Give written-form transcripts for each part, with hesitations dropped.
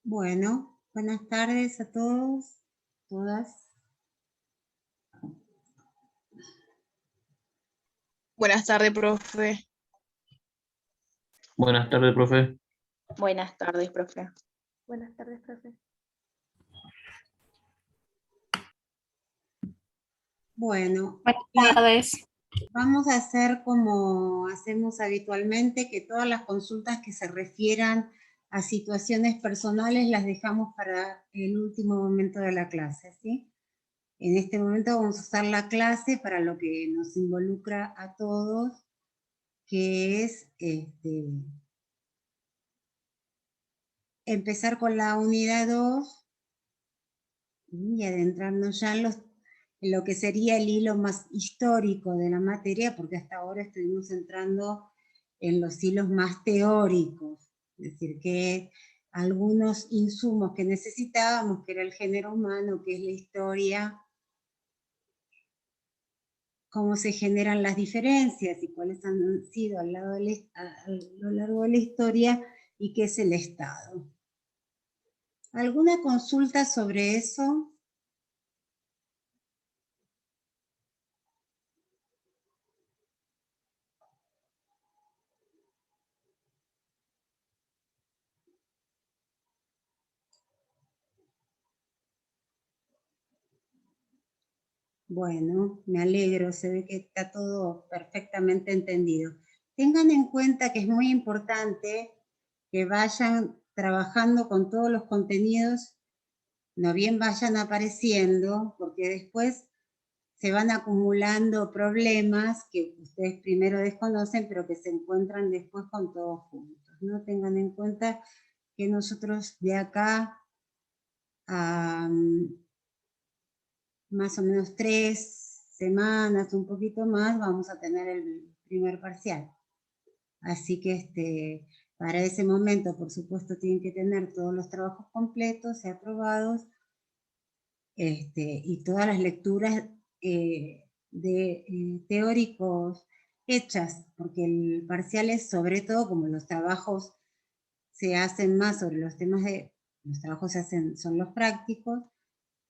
Bueno, buenas tardes a todos, todas. Buenas tardes, profe. Buenas tardes, profe. Buenas tardes, profe. Buenas tardes, profe. Bueno, Buenas tardes. vamos a hacer como hacemos habitualmente, que todas las consultas que se refieran a situaciones personales las dejamos para el último momento de la clase, ¿sí? En este momento vamos a usar la clase para lo que nos involucra a todos, que es empezar con la unidad 2 y adentrarnos ya en lo que sería el hilo más histórico de la materia, porque hasta ahora estuvimos entrando en los hilos más teóricos, es decir, que algunos insumos que necesitábamos, que era el género humano, que es la historia, cómo se generan las diferencias y cuáles han sido a lo largo de la historia, y qué es el Estado. ¿Alguna consulta sobre eso? Bueno, me alegro, se ve que está todo perfectamente entendido. Tengan en cuenta que es muy importante que vayan trabajando con todos los contenidos, no bien vayan apareciendo, porque después se van acumulando problemas que ustedes primero desconocen, pero que se encuentran después con todos juntos, ¿no? Tengan en cuenta que nosotros de acá a más o menos 3 semanas, un poquito más, vamos a tener el primer parcial. Así que para ese momento, por supuesto, tienen que tener todos los trabajos completos y aprobados, y todas las lecturas teóricos hechas, porque el parcial es sobre todo, como los trabajos se hacen más sobre los temas los trabajos son los prácticos.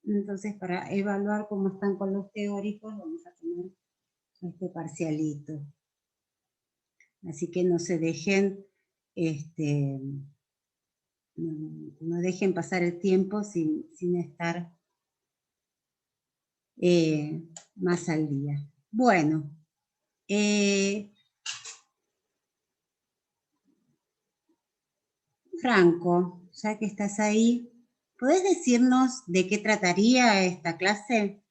Entonces, para evaluar cómo están con los teóricos, vamos a tener este parcialito. Así que no se dejen, no dejen pasar el tiempo sin estar más al día. Bueno, Franco, ya que estás ahí, ¿podés decirnos de qué trataría esta clase?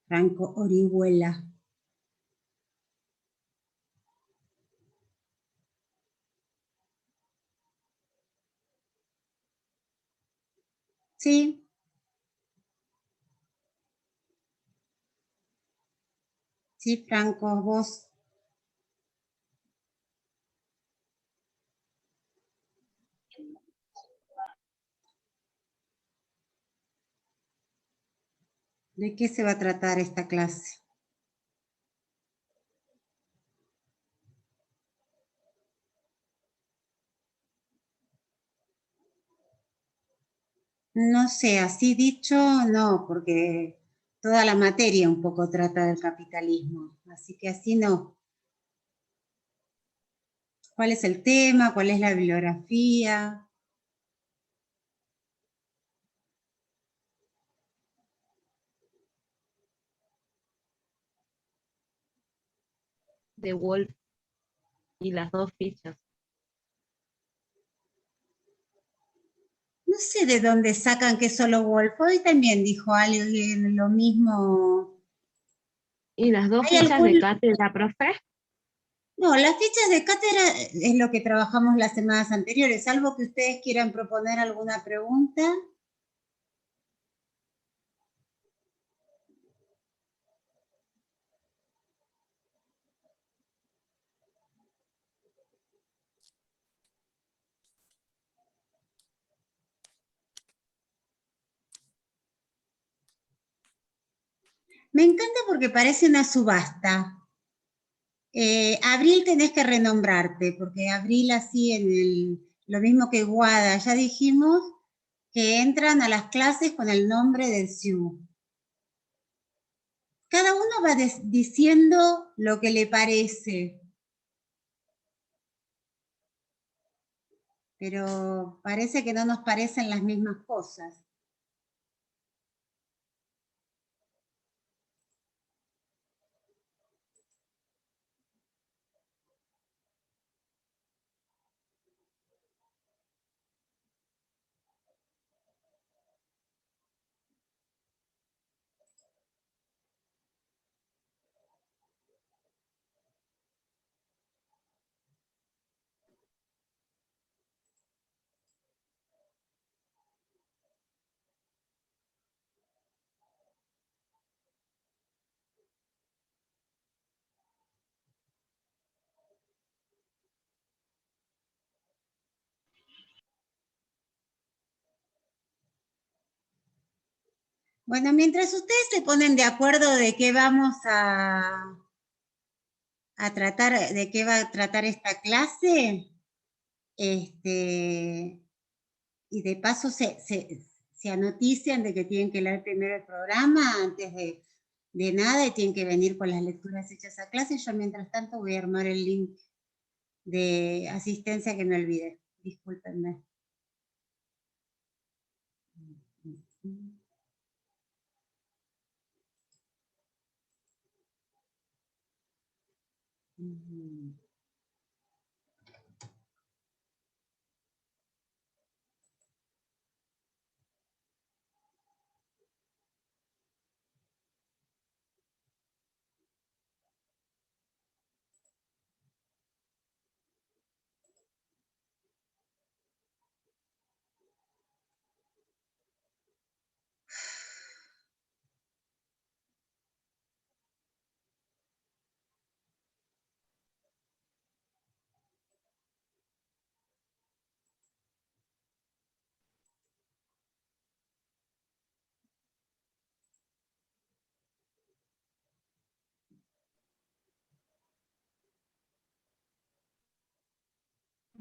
Franco Orihuela. ¿Sí? Sí, Franco, vos. ¿De qué se va a tratar esta clase? No sé, así dicho, no, porque toda la materia un poco trata del capitalismo, así que así no. ¿Cuál es el tema? ¿Cuál es la bibliografía? De Wolf y las dos fichas. sé de dónde sacan que solo Wolf. Hoy también dijo alguien lo mismo. ¿Y las dos ¿Hay fichas de algún- cátedra, profe? No, las fichas de cátedra es lo que trabajamos las semanas anteriores, salvo que ustedes quieran proponer alguna pregunta. Me encanta porque parece una subasta. Abril tenés que renombrarte, porque Abril así lo mismo que Guada, ya dijimos que entran a las clases con el nombre del SIU. Cada uno va diciendo lo que le parece, pero parece que no nos parecen las mismas cosas. Bueno, mientras ustedes se ponen de acuerdo de qué vamos a tratar, de qué va a tratar esta clase, y de paso se anotician de que tienen que leer primero el programa antes de nada y tienen que venir con las lecturas hechas a clase. Yo mientras tanto voy a armar el link de asistencia que me olvidé. Discúlpenme.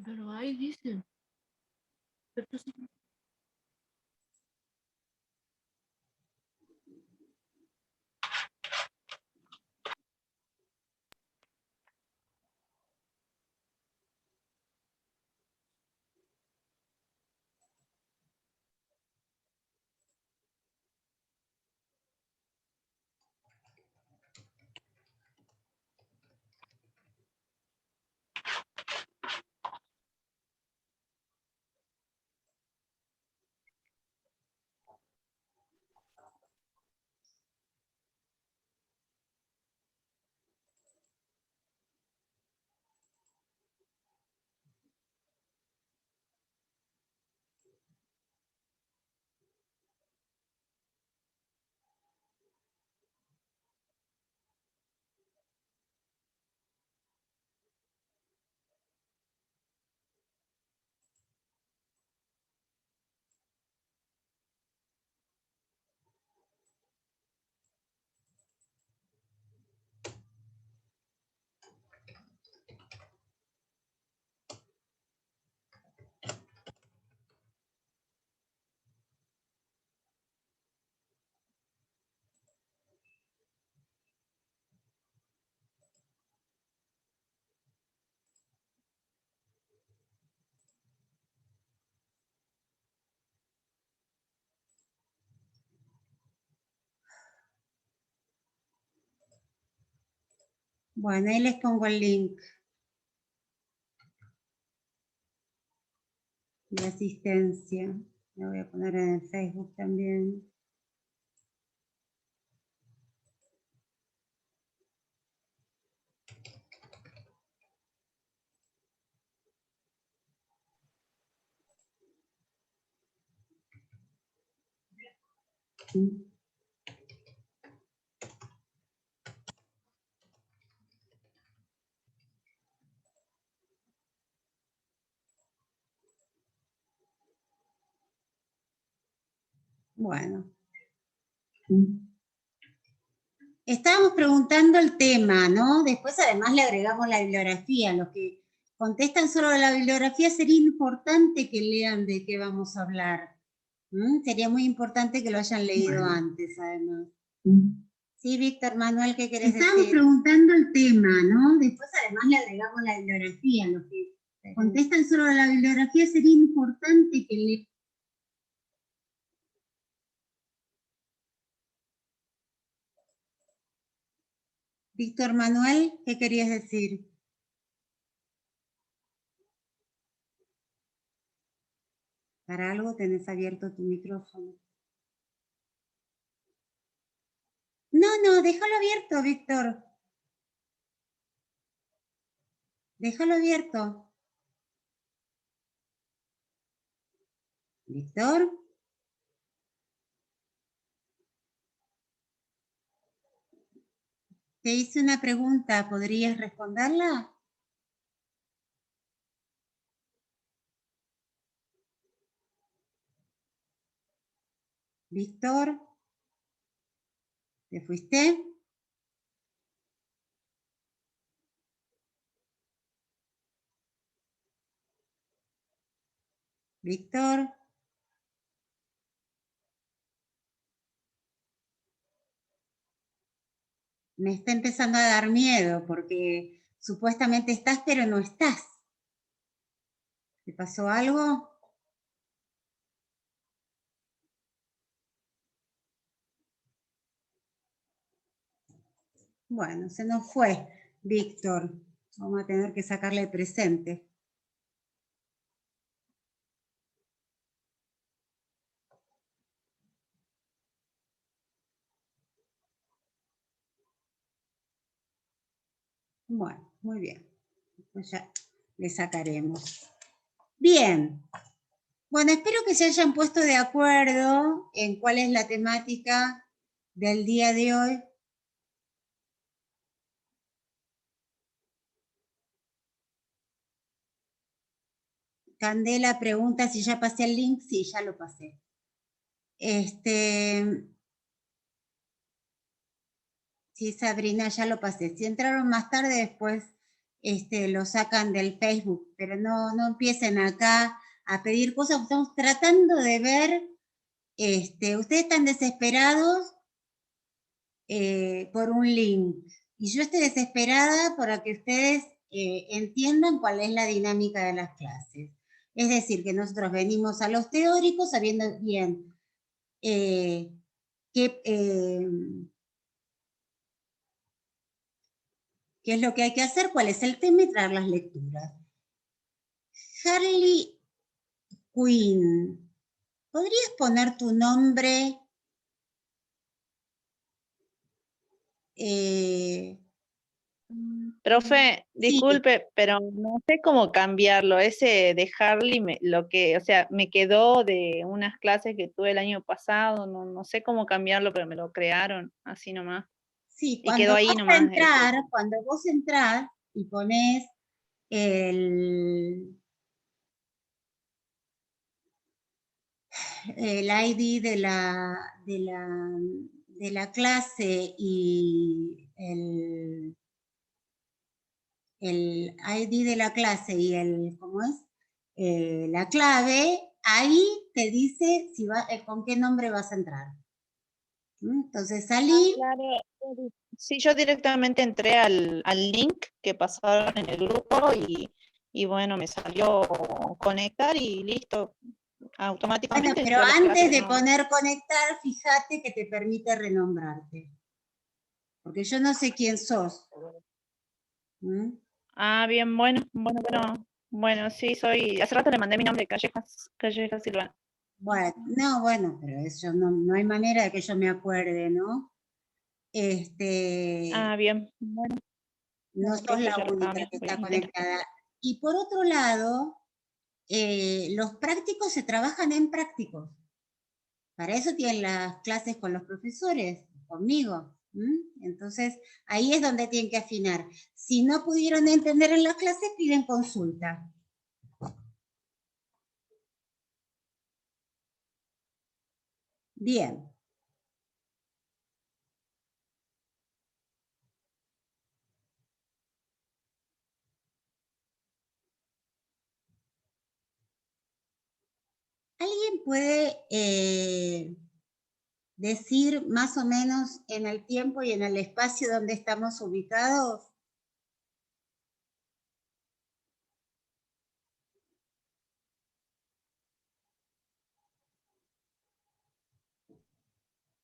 Pero ahí dicen. Bueno, ahí les pongo el link de asistencia. Lo voy a poner en el Facebook también. Bueno. Estábamos preguntando el tema, ¿no? Después además le agregamos la bibliografía. Los que contestan solo la bibliografía sería importante que lean de qué vamos a hablar. Sería muy importante que lo hayan leído antes, además. Sí, Víctor Manuel, ¿qué querés decir? Estábamos preguntando el tema, ¿no? Después además le agregamos la bibliografía. Los que contestan solo la bibliografía sería importante que lean. Víctor Manuel, ¿qué querías decir? Para algo tenés abierto tu micrófono. No, déjalo abierto, Víctor. Déjalo abierto. Víctor. Te hice una pregunta, ¿podrías responderla? Víctor. ¿Te fuiste? Víctor. Me está empezando a dar miedo porque supuestamente estás, pero no estás. ¿Te pasó algo? Bueno, se nos fue, Víctor. Vamos a tener que sacarle el presente. Bueno, muy bien. Pues ya le sacaremos. Bien. Bueno, espero que se hayan puesto de acuerdo en cuál es la temática del día de hoy. Candela pregunta si ya pasé el link. Sí, ya lo pasé. Sí, Sabrina, ya lo pasé. Si entraron más tarde, después lo sacan del Facebook, pero no empiecen acá a pedir cosas. Estamos tratando de ver, ustedes están desesperados por un link. Y yo estoy desesperada para que ustedes entiendan cuál es la dinámica de las clases. Es decir, que nosotros venimos a los teóricos sabiendo bien qué es lo que hay que hacer, cuál es el tema y traer las lecturas. Harley Quinn, ¿podrías poner tu nombre? Profe, disculpe, pero no sé cómo cambiarlo. Ese de Harley, o sea, me quedó de unas clases que tuve el año pasado. No sé cómo cambiarlo, pero me lo crearon así nomás. Sí, Y quedó ahí nomás. Cuando vos entrás y pones el ID de la clase y el ID de la clase y ¿cómo es? La clave, ahí te dice con qué nombre vas a entrar. Entonces salí. Claro. Sí, yo directamente entré al link que pasaron en el grupo y bueno, me salió conectar y listo. Automáticamente. Bueno, pero antes de poner conectar, fíjate que te permite renombrarte. Porque yo no sé quién sos. Bien, bueno, sí, hace rato le mandé mi nombre, Callejas Silva. Bueno, no, bueno, pero eso no hay manera de que yo me acuerde, ¿no? Ah, bien. Bueno, No no, sos profe, la yo única también que voy a está intentar. conectada. Y por otro lado, los prácticos se trabajan en prácticos. Para eso tienen las clases con los profesores, conmigo. Entonces, ahí es donde tienen que afinar. Si no pudieron entender en las clases, piden consulta. Bien. ¿Alguien puede decir más o menos en el tiempo y en el espacio donde estamos ubicados?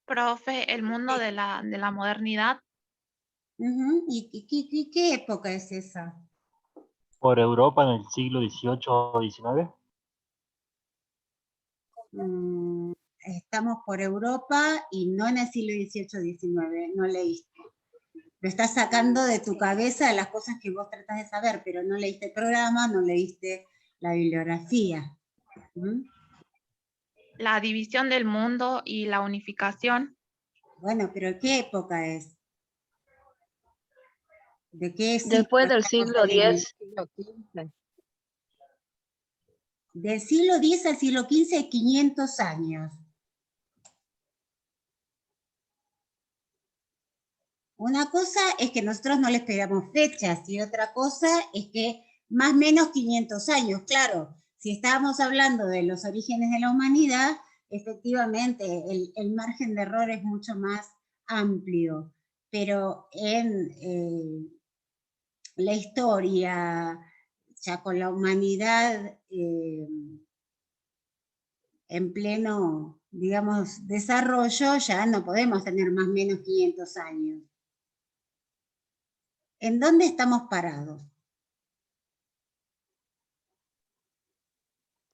Profe, el mundo de la modernidad. ¿Y qué época es esa? Por Europa en el siglo XVIII o XIX. Estamos por Europa y no en el siglo XVIII-XIX, no leíste. Lo estás sacando de tu cabeza de las cosas que vos tratás de saber, pero no leíste el programa, no leíste la bibliografía. La división del mundo y la unificación. Bueno, pero ¿qué época es? ¿De qué siglo Después del estamos siglo hablando? X, siglo XV. Del siglo X al siglo XV, 500 años. Una cosa es que nosotros no les pegamos fechas y otra cosa es que más o menos 500 años, claro. Si estábamos hablando de los orígenes de la humanidad, efectivamente el margen de error es mucho más amplio, pero en la historia, ya con la humanidad en pleno, digamos, desarrollo, ya no podemos tener más o menos 500 años. ¿En dónde estamos parados?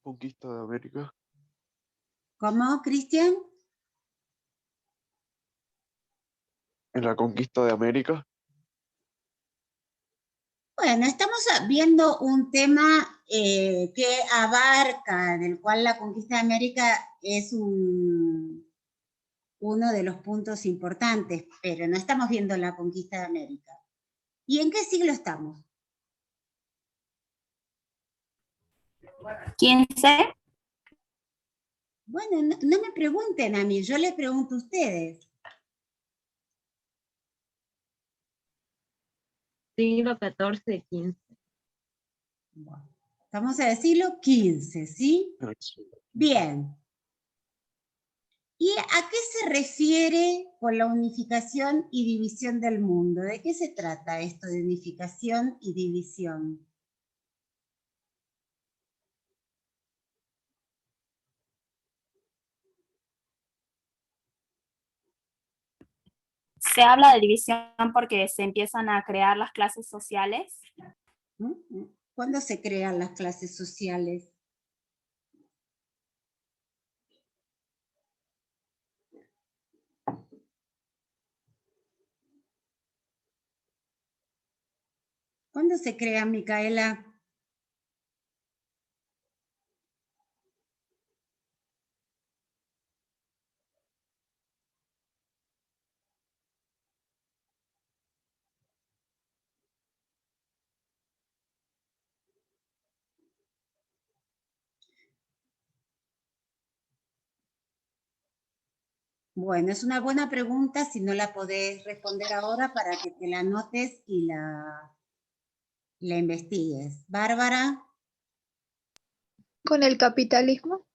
Conquista de América. ¿Cómo, Cristian? En la conquista de América. Bueno, estamos viendo un tema que abarca, del cual la conquista de América es uno de los puntos importantes, pero no estamos viendo la conquista de América. ¿Y en qué siglo estamos? 15. Bueno, no me pregunten a mí, yo les pregunto a ustedes. Siglo XIV, XV. Bueno, estamos en el siglo XV, ¿sí? Bien. ¿Y a qué se refiere con la unificación y división del mundo? ¿De qué se trata esto de unificación y división? Se habla de división porque se empiezan a crear las clases sociales. ¿Cuándo se crean las clases sociales? ¿Cuándo se crean, Micaela? Bueno, es una buena pregunta, si no la podés responder ahora para que te la anotes y la investigues. Bárbara. ¿Con el capitalismo?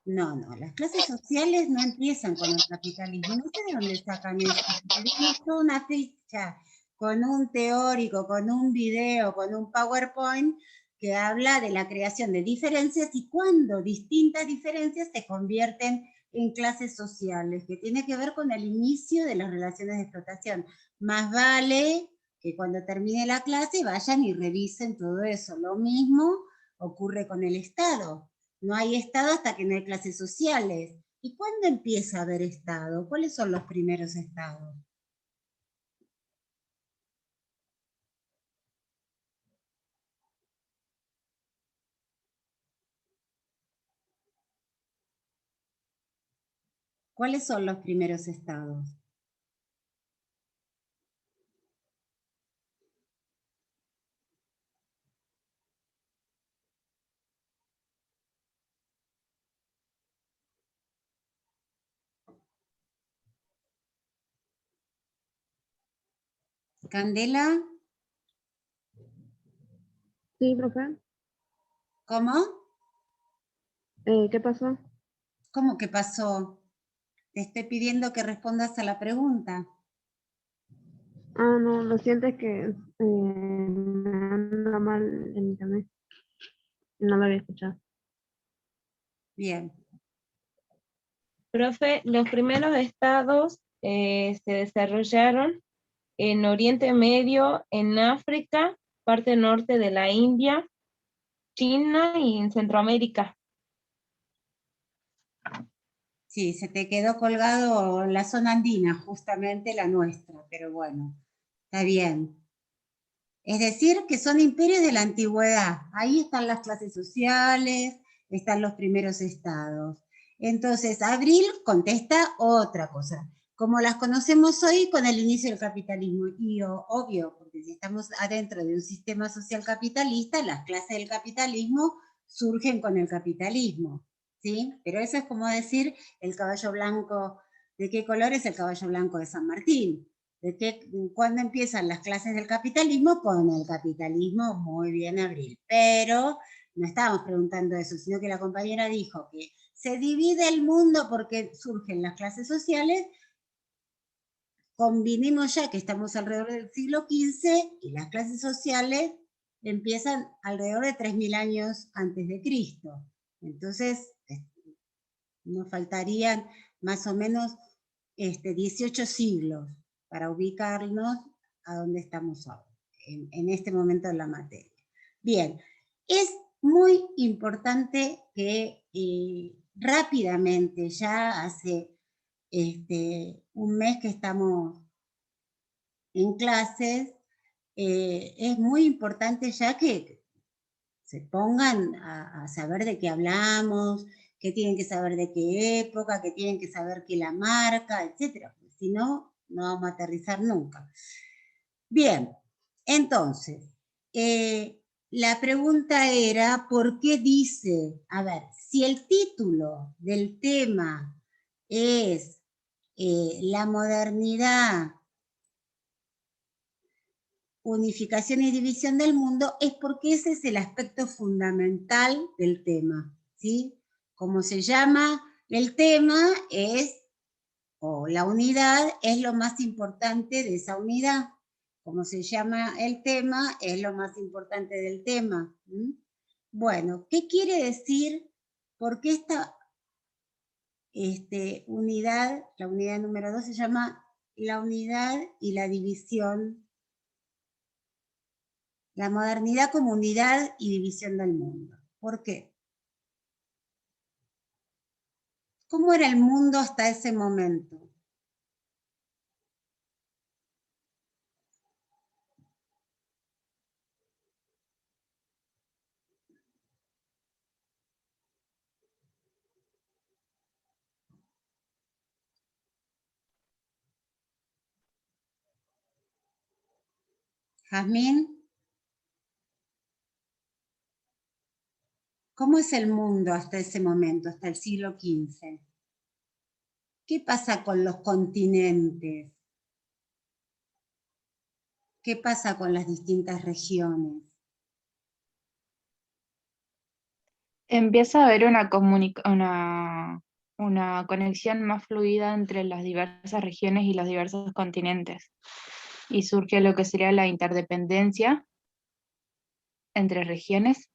No, las clases sociales no empiezan con el capitalismo. No sé de dónde sacan eso. Tenemos toda una ficha con un teórico, con un video, con un PowerPoint que habla de la creación de diferencias y cuándo distintas diferencias se convierten en clases sociales, que tiene que ver con el inicio de las relaciones de explotación. Más vale que cuando termine la clase vayan y revisen todo eso. Lo mismo ocurre con el Estado. No hay Estado hasta que no hay clases sociales. ¿Y cuándo empieza a haber Estado? ¿Cuáles son los primeros estados? ¿Cuáles son los primeros estados? Candela, Sí, profe. ¿cómo? ¿Qué pasó? ¿Cómo que pasó? Te estoy pidiendo que respondas a la pregunta. Ah, no, lo siento, es que me anda mal el internet. No lo había escuchado. Bien. Profe, los primeros estados se desarrollaron en Oriente Medio, en África, parte norte de la India, China y en Centroamérica. Sí, se te quedó colgado la zona andina, justamente la nuestra, pero bueno, está bien. Es decir, que son imperios de la antigüedad. Ahí están las clases sociales, están los primeros estados. Entonces, Abril contesta otra cosa. Como las conocemos hoy con el inicio del capitalismo. Y obvio, porque si estamos adentro de un sistema social capitalista, las clases del capitalismo surgen con el capitalismo. ¿Sí? Pero eso es como decir el caballo blanco. ¿De qué color es el caballo blanco de San Martín? ¿Cuándo empiezan las clases del capitalismo? Con el capitalismo, muy bien, Abril. Pero no estábamos preguntando eso, sino que la compañera dijo que se divide el mundo porque surgen las clases sociales. Convinimos ya que estamos alrededor del siglo XV y las clases sociales empiezan alrededor de 3000 años antes de Cristo. Entonces, nos faltarían más o menos 18 siglos para ubicarnos a donde estamos ahora, en este momento de la materia. Bien, es muy importante que rápidamente, ya hace un mes que estamos en clases, es muy importante ya que se pongan a saber de qué hablamos, que tienen que saber de qué época, que tienen que saber qué la marca, etc. Si no, no vamos a aterrizar nunca. Bien, entonces, la pregunta era, ¿por qué dice? A ver, si el título del tema es la modernidad, unificación y división del mundo, es porque ese es el aspecto fundamental del tema, ¿sí? Como se llama el tema o la unidad es lo más importante de esa unidad. Como se llama el tema, es lo más importante del tema. Bueno, ¿qué quiere decir? ¿Por qué esta unidad, la unidad número 2 se llama la unidad y la división? La modernidad como unidad y división del mundo. ¿Por qué? ¿Cómo era el mundo hasta ese momento? Jazmín, ¿cómo es el mundo hasta ese momento, hasta el siglo XV? ¿Qué pasa con los continentes? ¿Qué pasa con las distintas regiones? Empieza a haber una conexión más fluida entre las diversas regiones y los diversos continentes. Y surge lo que sería la interdependencia entre regiones.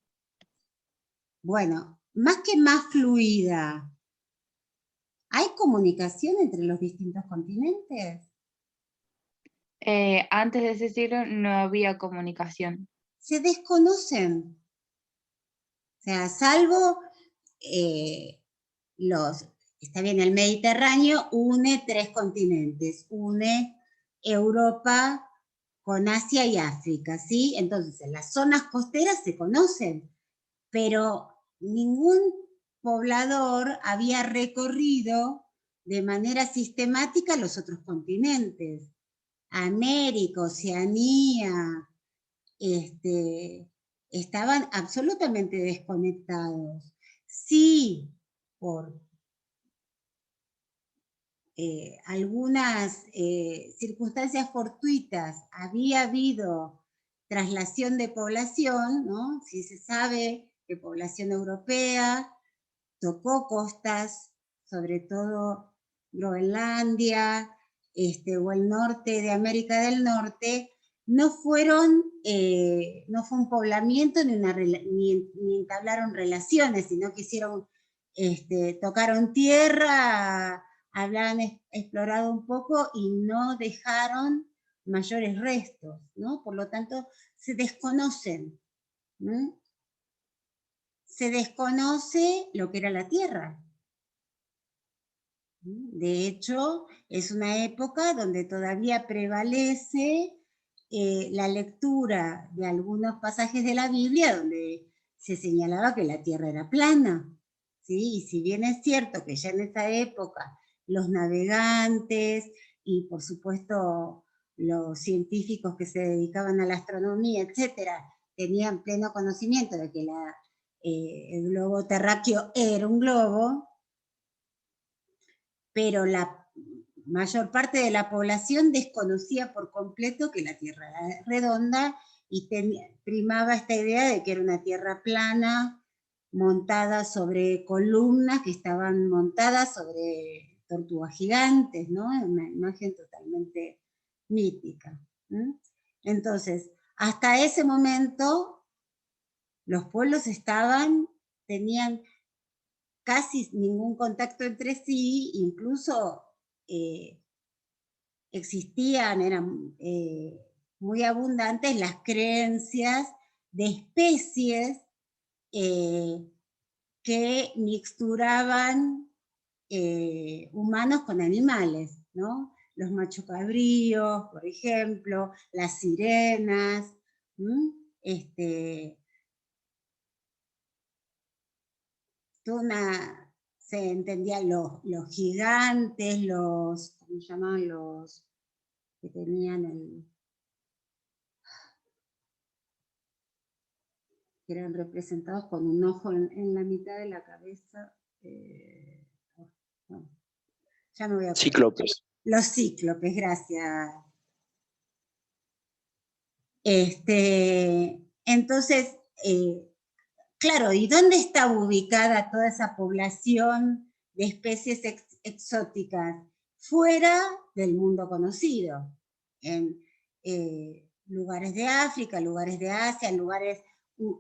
Bueno, más que más fluida, ¿hay comunicación entre los distintos continentes? Antes de ese siglo no había comunicación. Se desconocen. O sea, salvo está bien, el Mediterráneo une 3 continentes, une Europa con Asia y África, ¿sí? Entonces, en las zonas costeras se conocen, pero ningún poblador había recorrido de manera sistemática los otros continentes. América, Oceanía, estaban absolutamente desconectados. Sí, por algunas circunstancias fortuitas había habido traslación de población, ¿no? Sí se sabe que población europea tocó costas, sobre todo Groenlandia, o el norte de América del Norte, no fue un poblamiento ni entablaron relaciones, sino que tocaron tierra, habían explorado un poco y no dejaron mayores restos, ¿no? Por lo tanto, se desconocen. Se desconoce lo que era la Tierra. De hecho, es una época donde todavía prevalece la lectura de algunos pasajes de la Biblia donde se señalaba que la Tierra era plana, ¿sí? Y si bien es cierto que ya en esa época los navegantes y por supuesto los científicos que se dedicaban a la astronomía, etcétera, tenían pleno conocimiento de que el globo terráqueo era un globo, pero la mayor parte de la población desconocía por completo que la Tierra era redonda y primaba esta idea de que era una Tierra plana, montada sobre columnas que estaban montadas sobre tortugas gigantes, ¿no? Una imagen totalmente mítica. Entonces, hasta ese momento, los pueblos tenían casi ningún contacto entre sí, incluso eran muy abundantes las creencias de especies que mixturaban humanos con animales, ¿no? Los machocabríos, por ejemplo, las sirenas, se entendían los gigantes, ¿cómo se llamaban? Los que tenían que eran representados con un ojo en la mitad de la cabeza. No, ya me voy a acordar. Cíclopes. Los cíclopes, gracias. Entonces, claro, ¿y dónde está ubicada toda esa población de especies exóticas? Fuera del mundo conocido, en lugares de África, lugares de Asia, lugares,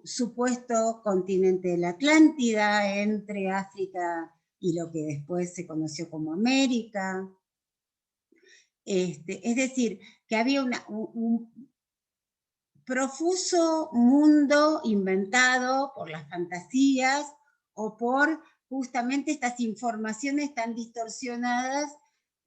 supuesto continente de la Atlántida, entre África y lo que después se conoció como América. Es decir, que había un profuso mundo inventado por las fantasías o por justamente estas informaciones tan distorsionadas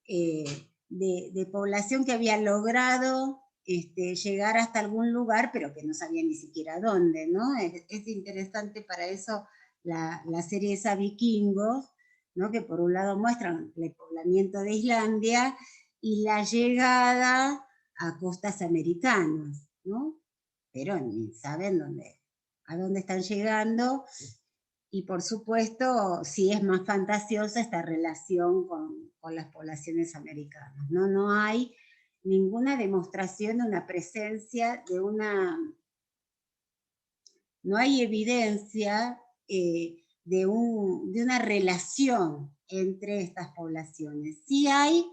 de población que había logrado llegar hasta algún lugar, pero que no sabía ni siquiera dónde, ¿no? Es interesante para eso la serie esa Vikingos, ¿no? Que por un lado muestran el poblamiento de Islandia y la llegada a costas americanas, ¿no? Pero ni saben a dónde están llegando, y por supuesto sí es más fantasiosa esta relación con las poblaciones americanas, ¿no? No hay ninguna demostración de una presencia no hay evidencia de una relación entre estas poblaciones. Sí hay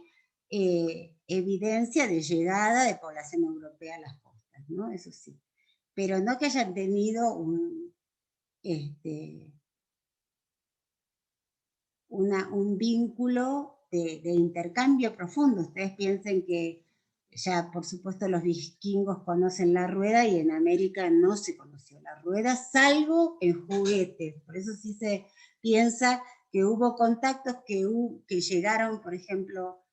evidencia de llegada de población europea a las costas, ¿no? Eso sí. Pero no que hayan tenido un vínculo de intercambio profundo. Ustedes piensen que ya, por supuesto, los vikingos conocen la rueda y en América no se conoció la rueda, salvo en juguetes. Por eso sí se piensa que hubo contactos que llegaron, por ejemplo,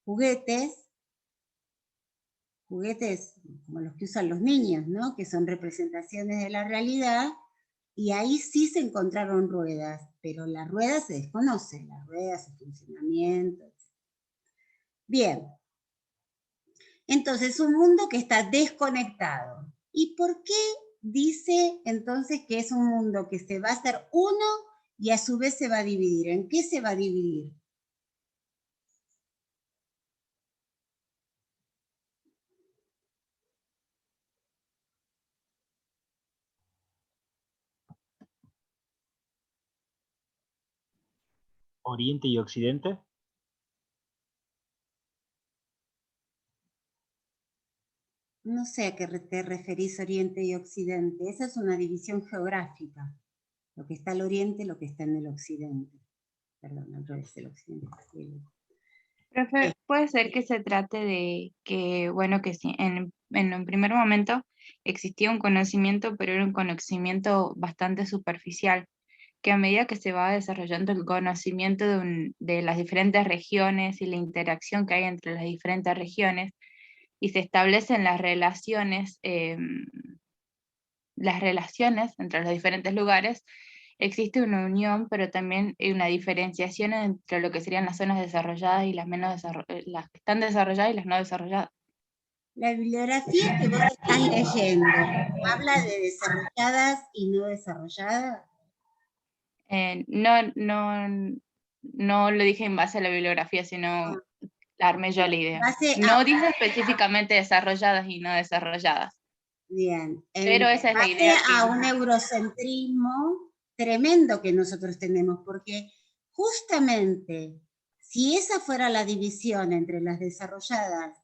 juguetes como los que usan los niños, ¿no? Que son representaciones de la realidad, y ahí sí se encontraron ruedas, pero la rueda se desconoce, la rueda, su funcionamiento. Bien, entonces un mundo que está desconectado. ¿Y por qué dice entonces que es un mundo que se va a hacer uno y a su vez se va a dividir? ¿En qué se va a dividir? Oriente y Occidente. No sé a qué te referís Oriente y Occidente. Esa es una división geográfica. Lo que está al Oriente, lo que está en el Occidente. Perdón, al revés, el Occidente. Profe, puede ser que se trate de que, bueno, que sí, en un primer momento existía un conocimiento, pero era un conocimiento bastante superficial, que a medida que se va desarrollando el conocimiento de las diferentes regiones y la interacción que hay entre las diferentes regiones, y se establecen las relaciones entre los diferentes lugares, existe una unión, pero también hay una diferenciación entre lo que serían las zonas desarrolladas y las menos las que están desarrolladas y las no desarrolladas. La bibliografía que vos estás leyendo, ¿habla de desarrolladas y no desarrolladas? No lo dije en base a la bibliografía, sino la armé yo la idea. Base No dice específicamente desarrolladas y no desarrolladas. Bien, Pero esa es la base idea que... a un eurocentrismo tremendo que nosotros tenemos, porque justamente si esa fuera la división entre las desarrolladas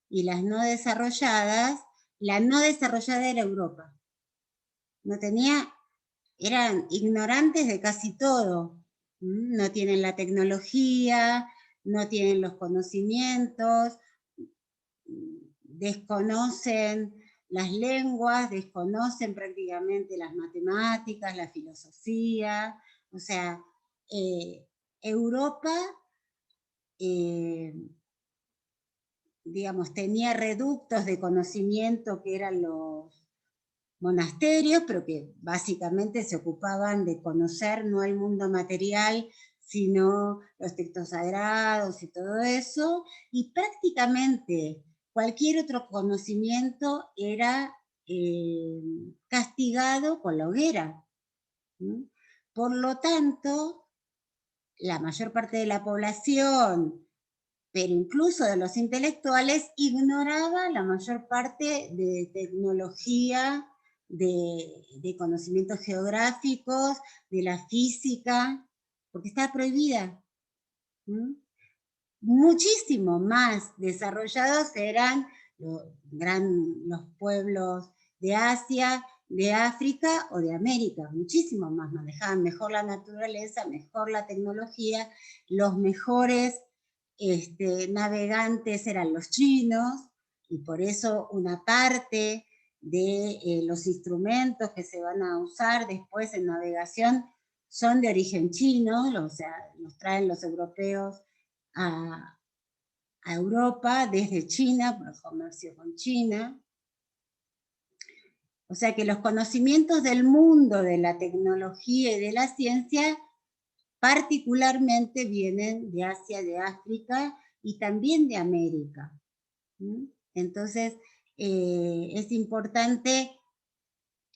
y las no desarrolladas, la no desarrollada era Europa. No tenía, eran ignorantes de casi todo. No tienen la tecnología, no tienen los conocimientos, desconocen las lenguas, desconocen prácticamente las matemáticas, la filosofía. O sea, Europa, digamos, tenía reductos de conocimiento que eran los monasterios, pero que básicamente se ocupaban de conocer no el mundo material, sino los textos sagrados y todo eso, y prácticamente cualquier otro conocimiento era castigado con la hoguera. Por lo tanto, la mayor parte de la población, pero incluso de los intelectuales, ignoraba la mayor parte de tecnología, de conocimientos geográficos, de la física, porque estaba prohibida. Muchísimo más desarrollados eran los pueblos de Asia, de África o de América, muchísimo más, manejaban mejor la naturaleza, mejor la tecnología, los mejores navegantes eran los chinos, y por eso una parte de los instrumentos que se van a usar después en navegación son de origen chino, o sea, los traen los europeos a Europa desde China, por el comercio con China. O sea que los conocimientos del mundo, de la tecnología y de la ciencia, particularmente vienen de Asia, de África y también de América. Entonces, es importante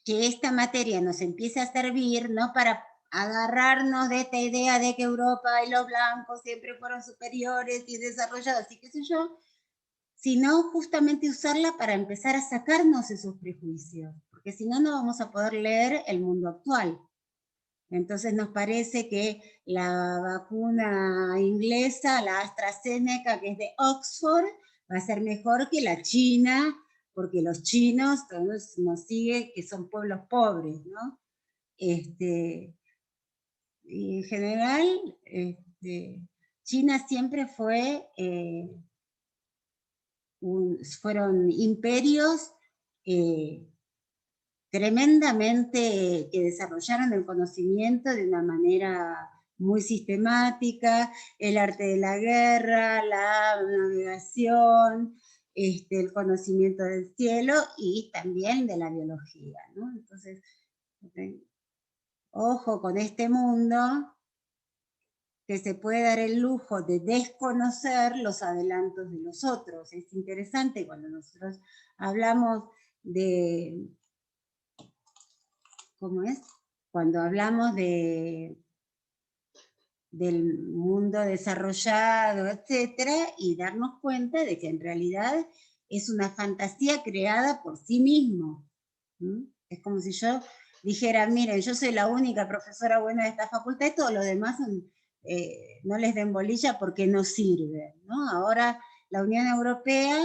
que esta materia nos empiece a servir, no para agarrarnos de esta idea de que Europa y los blancos siempre fueron superiores y desarrollados y qué sé yo, sino justamente usarla para empezar a sacarnos esos prejuicios, porque si no, no vamos a poder leer el mundo actual. Entonces nos parece que la vacuna inglesa, la AstraZeneca, que es de Oxford, va a ser mejor que la china, porque los chinos todos nos siguen que son pueblos pobres, ¿no? Y en general, China siempre fue, fueron imperios tremendamente, que desarrollaron el conocimiento de una manera muy sistemática, el arte de la guerra, la navegación, el conocimiento del cielo y también de la biología, ¿no? Entonces, ojo con este mundo que se puede dar el lujo de desconocer los adelantos de los otros. Es interesante cuando nosotros hablamos de, ¿cómo es? Cuando hablamos del mundo desarrollado, etcétera, y darnos cuenta de que en realidad es una fantasía creada por sí mismo. ¿Mm? Es como si yo dijera, miren, yo soy la única profesora buena de esta facultad y todos los demás no les den bolilla porque no sirven, ¿no? Ahora la Unión Europea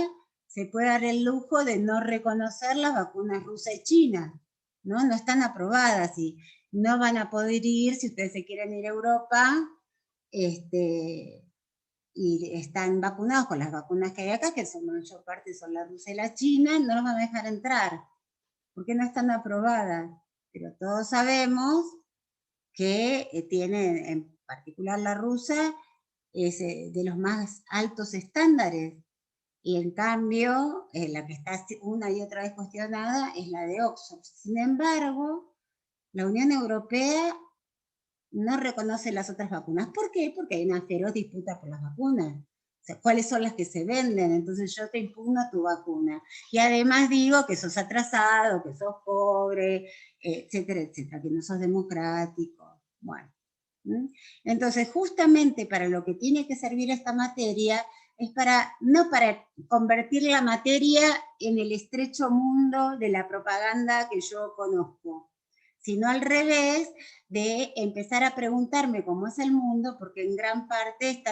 se puede dar el lujo de no reconocer las vacunas rusa y china, ¿no? No están aprobadas y no van a poder ir, si ustedes se quieren ir a Europa, y están vacunados con las vacunas que hay acá, que son la mayor parte son la rusa y la china, no los van a dejar entrar, porque no están aprobadas. Pero todos sabemos que tienen, en particular la rusa, es de los más altos estándares, y en cambio, la que está una y otra vez cuestionada es la de Oxford. Sin embargo, la Unión Europea no reconoce las otras vacunas. ¿Por qué? Porque hay una feroz disputa por las vacunas. O sea, ¿cuáles son las que se venden? Entonces yo te impugno tu vacuna. Y además digo que sos atrasado, que sos pobre, etcétera, etcétera, que no sos democrático. Bueno. Entonces, justamente para lo que tiene que servir esta materia es no para convertir la materia en el estrecho mundo de la propaganda que yo conozco, sino al revés, de empezar a preguntarme cómo es el mundo, porque en gran parte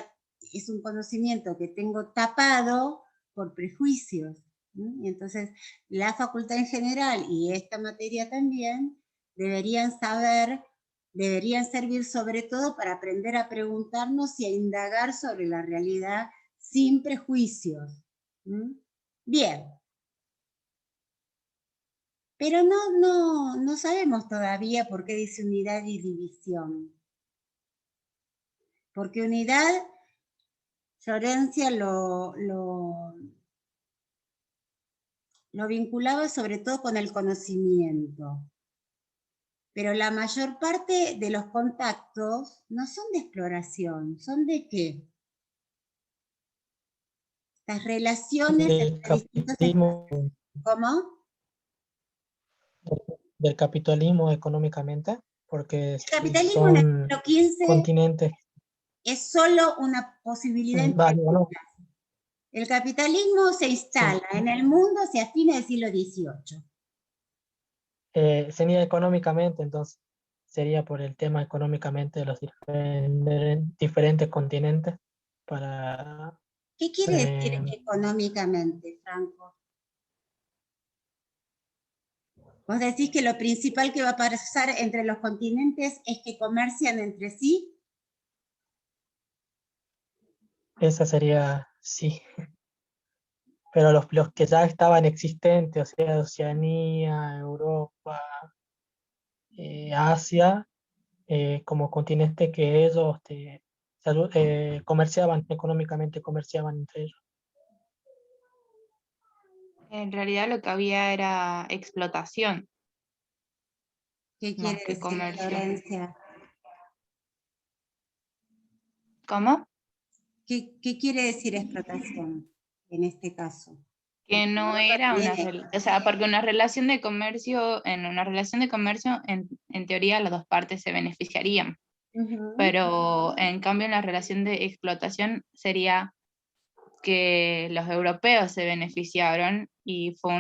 es un conocimiento que tengo tapado por prejuicios. Y entonces, la facultad en general y esta materia también deberían servir sobre todo para aprender a preguntarnos y a indagar sobre la realidad sin prejuicios. Bien. Pero no sabemos todavía por qué dice unidad y división. Porque unidad, Florencia lo vinculaba sobre todo con el conocimiento. Pero la mayor parte de los contactos no son de exploración, ¿son de qué? Las relaciones entre distintos... ¿Cómo? Del capitalismo económicamente, porque el capitalismo en el siglo XV continentes. Es solo una posibilidad. No. El capitalismo se instala en el mundo hacia fines del siglo XVIII. Sería económicamente, entonces, sería por el tema económicamente de los diferentes continentes para... ¿Qué quiere decir económicamente, Franco? ¿Vos decís que lo principal que va a pasar entre los continentes es que comercian entre sí? Esa sería, sí. Pero los que ya estaban existentes, o sea, Oceanía, Europa, Asia, como continente que ellos comerciaban, económicamente comerciaban entre ellos. En realidad lo que había era explotación. ¿Qué quiere decir, Florencia? ¿Cómo? ¿Qué quiere decir explotación en este caso? Que no era una, o sea, porque una relación de comercio, en teoría las dos partes se beneficiarían. Pero en cambio en la relación de explotación sería que los europeos se beneficiaron y fue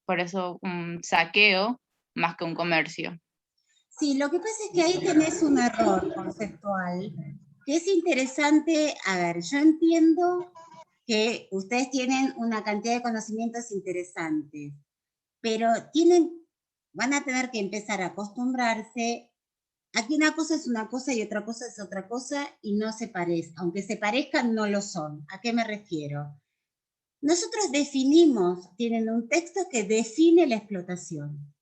por eso un saqueo más que un comercio. Sí, lo que pasa es que ahí tenés un error conceptual, que es interesante. A ver, yo entiendo que ustedes tienen una cantidad de conocimientos interesantes, pero van a tener que empezar a acostumbrarse a que una cosa es una cosa y otra cosa es otra cosa y no se parecen. Aunque se parezcan, no lo son. ¿A qué me refiero? nosotros definimos, tienen un texto que define la explotación,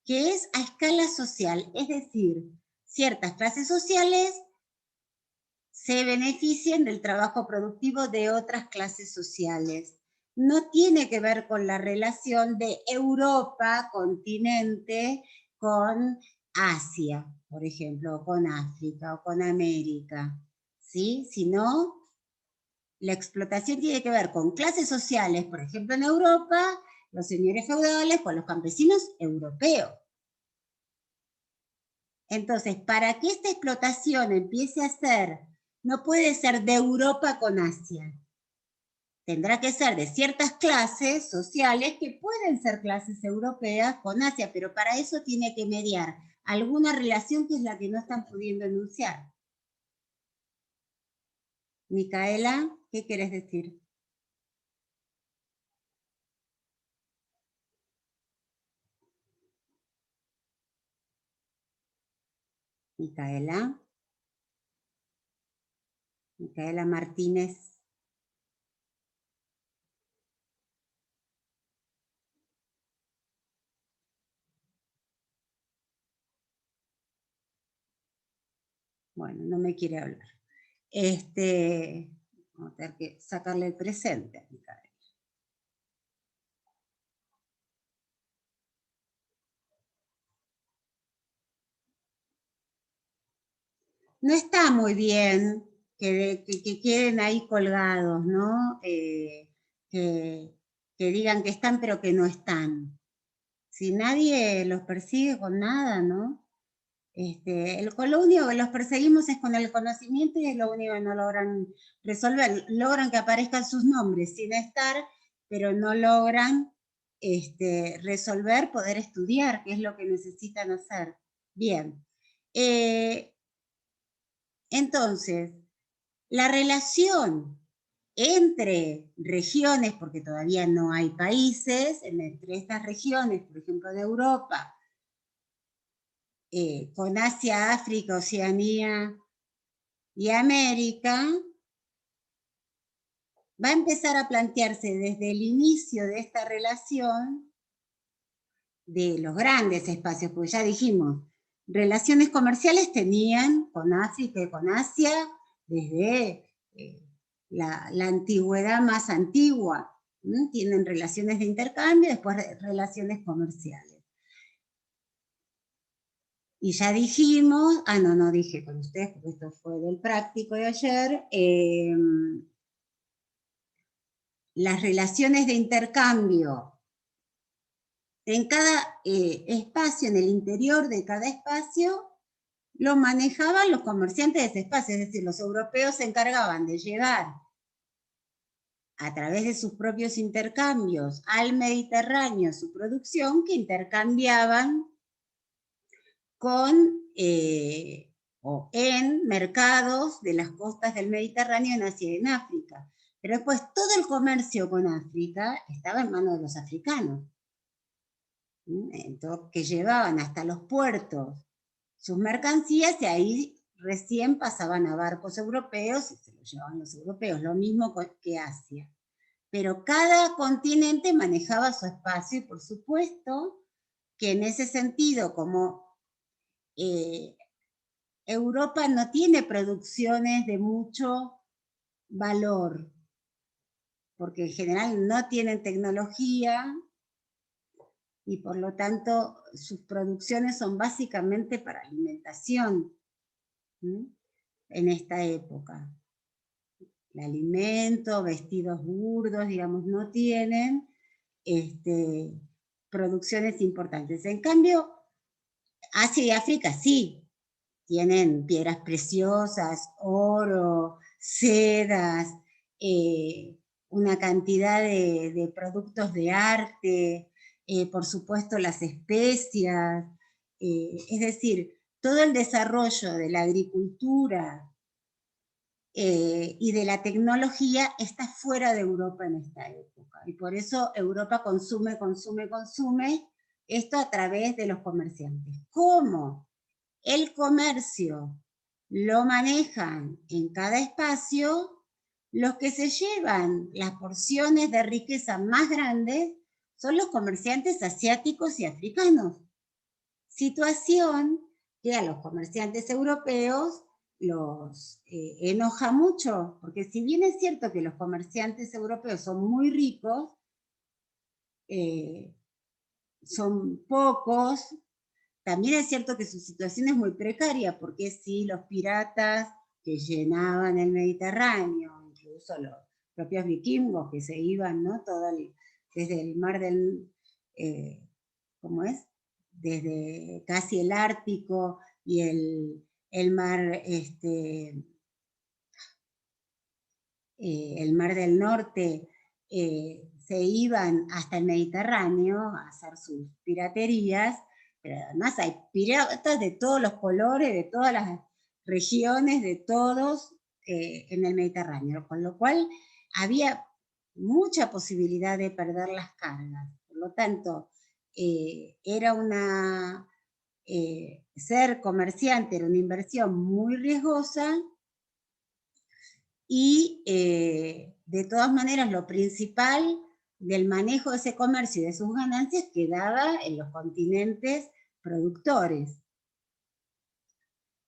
que es a escala social, es decir, ciertas clases sociales se benefician del trabajo productivo de otras clases sociales. No tiene que ver con la relación de Europa, continente, con Asia, por ejemplo, o con África, o con América, ¿sí? Sino la explotación tiene que ver con clases sociales, por ejemplo en Europa, los señores feudales con los campesinos europeos. Entonces, para que esta explotación empiece a ser, no puede ser de Europa con Asia. Tendrá que ser de ciertas clases sociales que pueden ser clases europeas con Asia, pero para eso tiene que mediar alguna relación que es la que no están pudiendo enunciar. Micaela, ¿qué quieres decir? Micaela. Micaela Martínez. Bueno, no me quiere hablar. Vamos a tener que sacarle el presente a Micaela. No está muy bien que queden ahí colgados, ¿no? Que digan que están pero que no están. Si nadie los persigue con nada, ¿no? Con lo único que los perseguimos es con el conocimiento y es lo único que no logran resolver. Logran que aparezcan sus nombres sin estar, pero no logran resolver, poder estudiar, que es lo que necesitan hacer. Bien. Entonces, la relación entre regiones, porque todavía no hay países, entre estas regiones, por ejemplo de Europa, con Asia, África, Oceanía y América, va a empezar a plantearse desde el inicio de esta relación de los grandes espacios, porque ya dijimos, relaciones comerciales tenían con África y con Asia desde la antigüedad más antigua, ¿no? Tienen relaciones de intercambio, después relaciones comerciales. Y ya dijimos, no dije con ustedes, porque esto fue del práctico de ayer, las relaciones de intercambio en cada espacio, en el interior de cada espacio, lo manejaban los comerciantes de ese espacio, es decir, los europeos se encargaban de llevar a través de sus propios intercambios al Mediterráneo su producción, que intercambiaban con o en mercados de las costas del Mediterráneo en Asia y en África. Pero después todo el comercio con África estaba en manos de los africanos, entonces, que llevaban hasta los puertos sus mercancías y ahí recién pasaban a barcos europeos y se los llevaban los europeos, lo mismo que Asia. Pero cada continente manejaba su espacio y por supuesto que en ese sentido, como Europa no tiene producciones de mucho valor, porque en general no tienen tecnología y por lo tanto sus producciones son básicamente para alimentación, ¿sí? En esta época. El alimento, vestidos burdos, digamos, no tienen producciones importantes. En cambio, Asia y África sí, tienen piedras preciosas, oro, sedas, una cantidad de productos de arte, por supuesto las especias, es decir, todo el desarrollo de la agricultura y de la tecnología está fuera de Europa en esta época. Y por eso Europa consume esto a través de los comerciantes. ¿Cómo el comercio lo manejan en cada espacio? Los que se llevan las porciones de riqueza más grandes son los comerciantes asiáticos y africanos. Situación que a los comerciantes europeos los enoja mucho, porque si bien es cierto que los comerciantes europeos son muy ricos, son pocos, también es cierto que su situación es muy precaria, porque sí, los piratas que llenaban el Mediterráneo, incluso los propios vikingos que se iban, ¿no? Desde el mar del, ¿cómo es? Desde casi el Ártico y el mar, el mar del norte, se iban hasta el Mediterráneo a hacer sus piraterías, pero además hay piratas de todos los colores, de todas las regiones, de todos en el Mediterráneo, con lo cual había mucha posibilidad de perder las cargas. Por lo tanto, era ser comerciante era una inversión muy riesgosa, y de todas maneras lo principal del manejo de ese comercio y de sus ganancias quedaba en los continentes productores.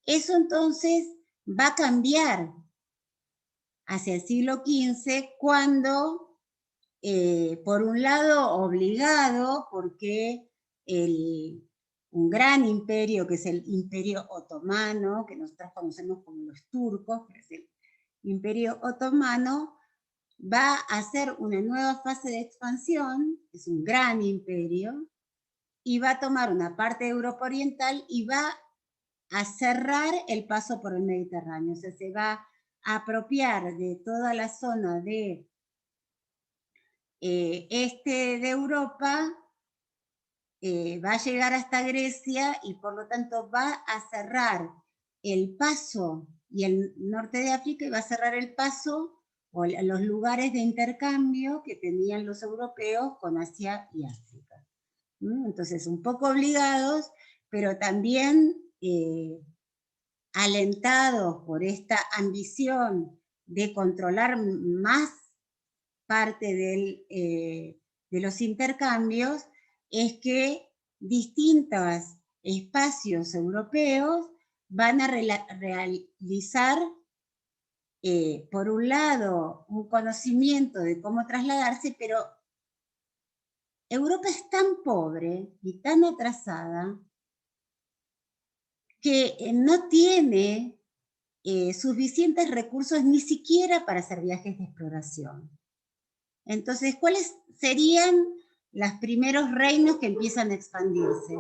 Eso entonces va a cambiar hacia el siglo XV cuando, por un lado, obligado, porque un gran imperio, que es el Imperio Otomano, que nosotros conocemos como los turcos, pero es el Imperio Otomano, va a hacer una nueva fase de expansión, es un gran imperio, y va a tomar una parte de Europa Oriental y va a cerrar el paso por el Mediterráneo. O sea, se va a apropiar de toda la zona de este de Europa, va a llegar hasta Grecia y por lo tanto va a cerrar el paso y el norte de África, y va a cerrar el paso o los lugares de intercambio que tenían los europeos con Asia y África. Entonces, un poco obligados, pero también alentados por esta ambición de controlar más parte de los intercambios, es que distintos espacios europeos van a realizar, por un lado, un conocimiento de cómo trasladarse, pero Europa es tan pobre y tan atrasada que no tiene suficientes recursos ni siquiera para hacer viajes de exploración. Entonces, ¿cuáles serían los primeros reinos que empiezan a expandirse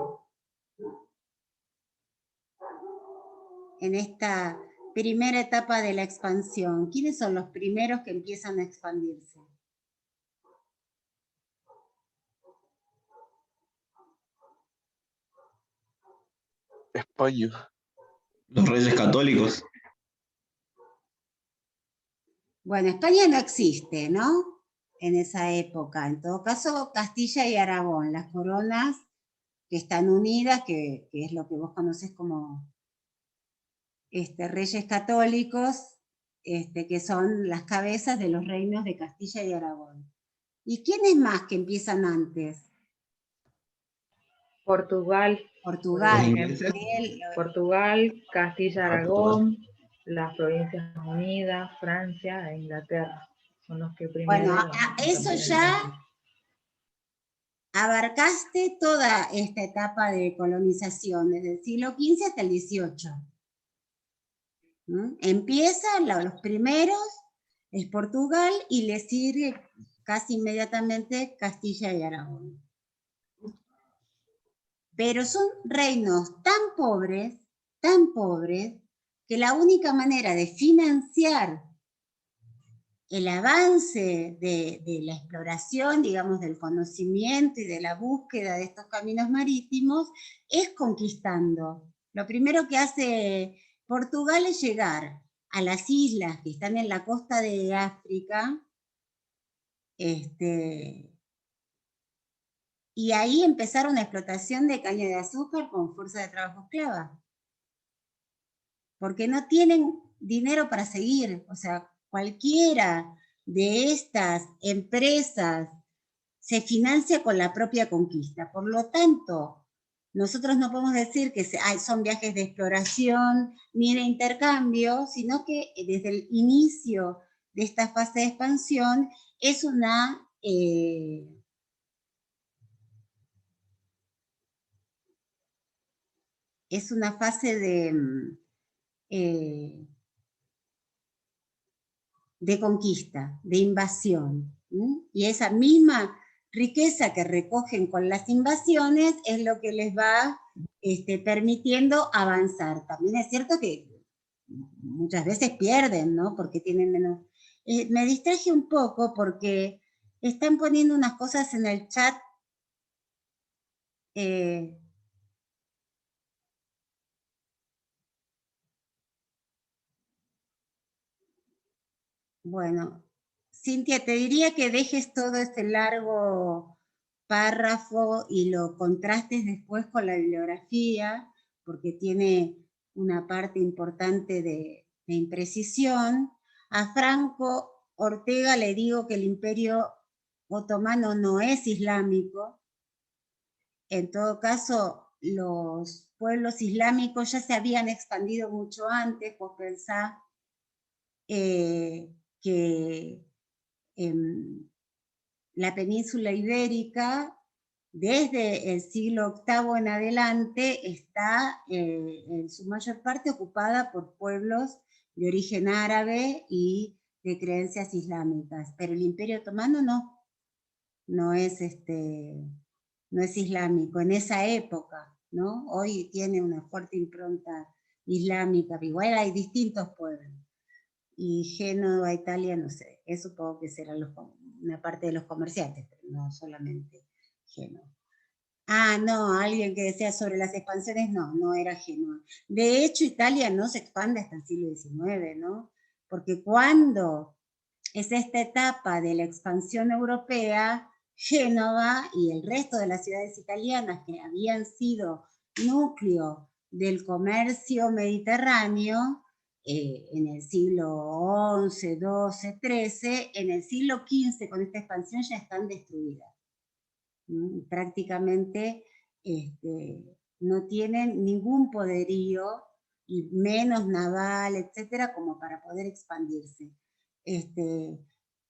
en esta primera etapa de la expansión? ¿Quiénes son los primeros que empiezan a expandirse? España. Los Reyes Católicos. Bueno, España no existe, ¿no? En esa época. En todo caso, Castilla y Aragón, las coronas que están unidas, que es lo que vos conocés como reyes católicos, que son las cabezas de los reinos de Castilla y Aragón. ¿Y quiénes más que empiezan antes? Portugal. Portugal. Portugal, Castilla, Aragón, las Provincias Unidas, Francia e Inglaterra. Son los que primero... Bueno, eso ya abarcaste toda esta etapa de colonización, desde el siglo XV hasta el XVIII. Empiezan los primeros, es Portugal, y le sigue casi inmediatamente Castilla y Aragón. Pero son reinos tan pobres, que la única manera de financiar el avance de la exploración, digamos, del conocimiento y de la búsqueda de estos caminos marítimos, es conquistando. Lo primero que hace Portugal es llegar a las islas que están en la costa de África, y ahí empezar una explotación de caña de azúcar con fuerza de trabajo esclava. Porque no tienen dinero para seguir, o sea, cualquiera de estas empresas se financia con la propia conquista. Por lo tanto, nosotros no podemos decir que son viajes de exploración ni de intercambio, sino que desde el inicio de esta fase de expansión es una fase de conquista, de invasión. Y esa misma riqueza que recogen con las invasiones es lo que les va permitiendo avanzar. También es cierto que muchas veces pierden, ¿no? Porque tienen menos... me distraje un poco porque están poniendo unas cosas en el chat. Bueno, Cintia, te diría que dejes todo este largo párrafo y lo contrastes después con la bibliografía, porque tiene una parte importante de imprecisión. A Franco Ortega le digo que el Imperio Otomano no es islámico. En todo caso, los pueblos islámicos ya se habían expandido mucho antes. Vos pensás que la península ibérica, desde el siglo VIII en adelante, está en su mayor parte ocupada por pueblos de origen árabe y de creencias islámicas. Pero el Imperio Otomano no es islámico en esa época, ¿no? Hoy tiene una fuerte impronta islámica, igual hay distintos pueblos. Y Génova, Italia, no sé, eso supongo que será una parte de los comerciantes, pero no solamente Génova. Ah, no, alguien que decía sobre las expansiones, no era Génova. De hecho, Italia no se expande hasta el siglo XIX, ¿no? Porque cuando es esta etapa de la expansión europea, Génova y el resto de las ciudades italianas que habían sido núcleo del comercio mediterráneo, en el siglo XI, XII, XIII, en el siglo XV con esta expansión ya están destruidas. Prácticamente no tienen ningún poderío, y menos naval, etcétera, como para poder expandirse.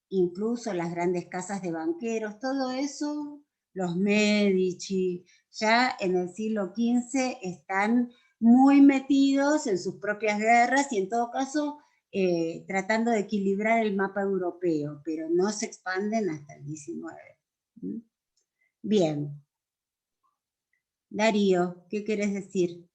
Incluso las grandes casas de banqueros, todo eso, los Medici, ya en el siglo XV están muy metidos en sus propias guerras y en todo caso tratando de equilibrar el mapa europeo, pero no se expanden hasta el XIX. Bien. Darío, ¿qué querés decir?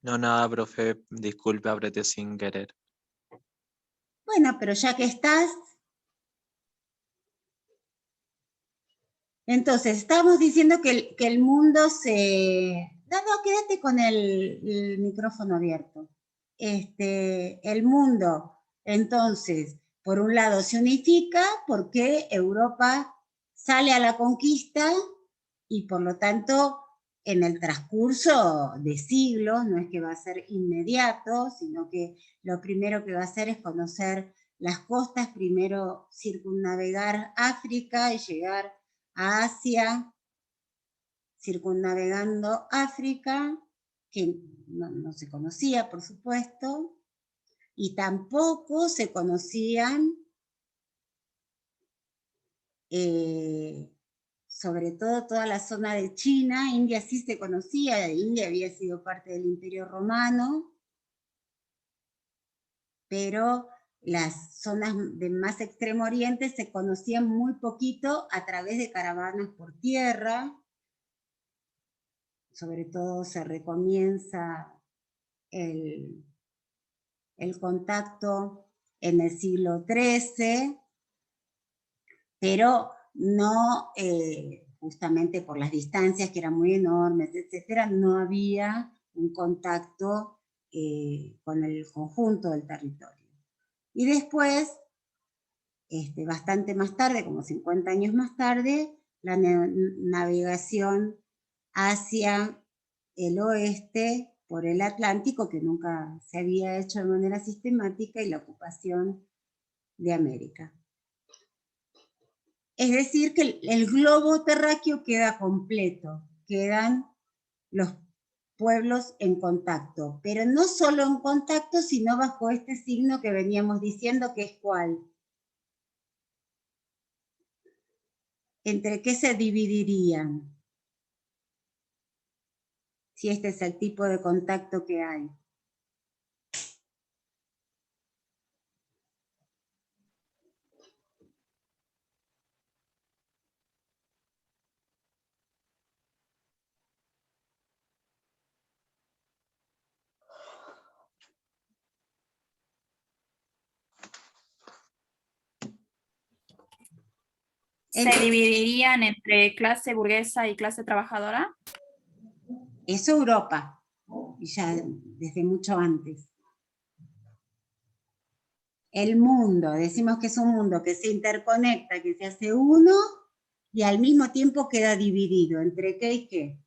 No, nada, profe, disculpe, apreté sin querer. Bueno, pero ya que estás... Entonces, estamos diciendo que el mundo se... No, quédate con el micrófono abierto. El mundo, entonces, por un lado se unifica porque Europa sale a la conquista y por lo tanto en el transcurso de siglos, no es que va a ser inmediato, sino que lo primero que va a hacer es conocer las costas, primero circunnavegar África y llegar a Asia, circunnavegando África, que no se conocía, por supuesto, y tampoco se conocían, sobre todo toda la zona de China. India sí se conocía, India había sido parte del Imperio Romano, pero las zonas de más extremo oriente se conocían muy poquito a través de caravanas por tierra. Sobre todo se recomienza el contacto en el siglo XIII, pero no, justamente por las distancias que eran muy enormes, etcétera, no había un contacto con el conjunto del territorio. Y después, bastante más tarde, como 50 años más tarde, la navegación hacia el oeste por el Atlántico, que nunca se había hecho de manera sistemática, y la ocupación de América. Es decir, que el globo terráqueo queda completo, quedan los pueblos en contacto, pero no solo en contacto, sino bajo este signo que veníamos diciendo, que es ¿cuál? ¿Entre qué se dividirían? Si este es el tipo de contacto que hay. ¿Se dividirían entre clase burguesa y clase trabajadora? Es Europa, y ya desde mucho antes. El mundo, decimos que es un mundo que se interconecta, que se hace uno, y al mismo tiempo queda dividido. ¿Entre qué y qué?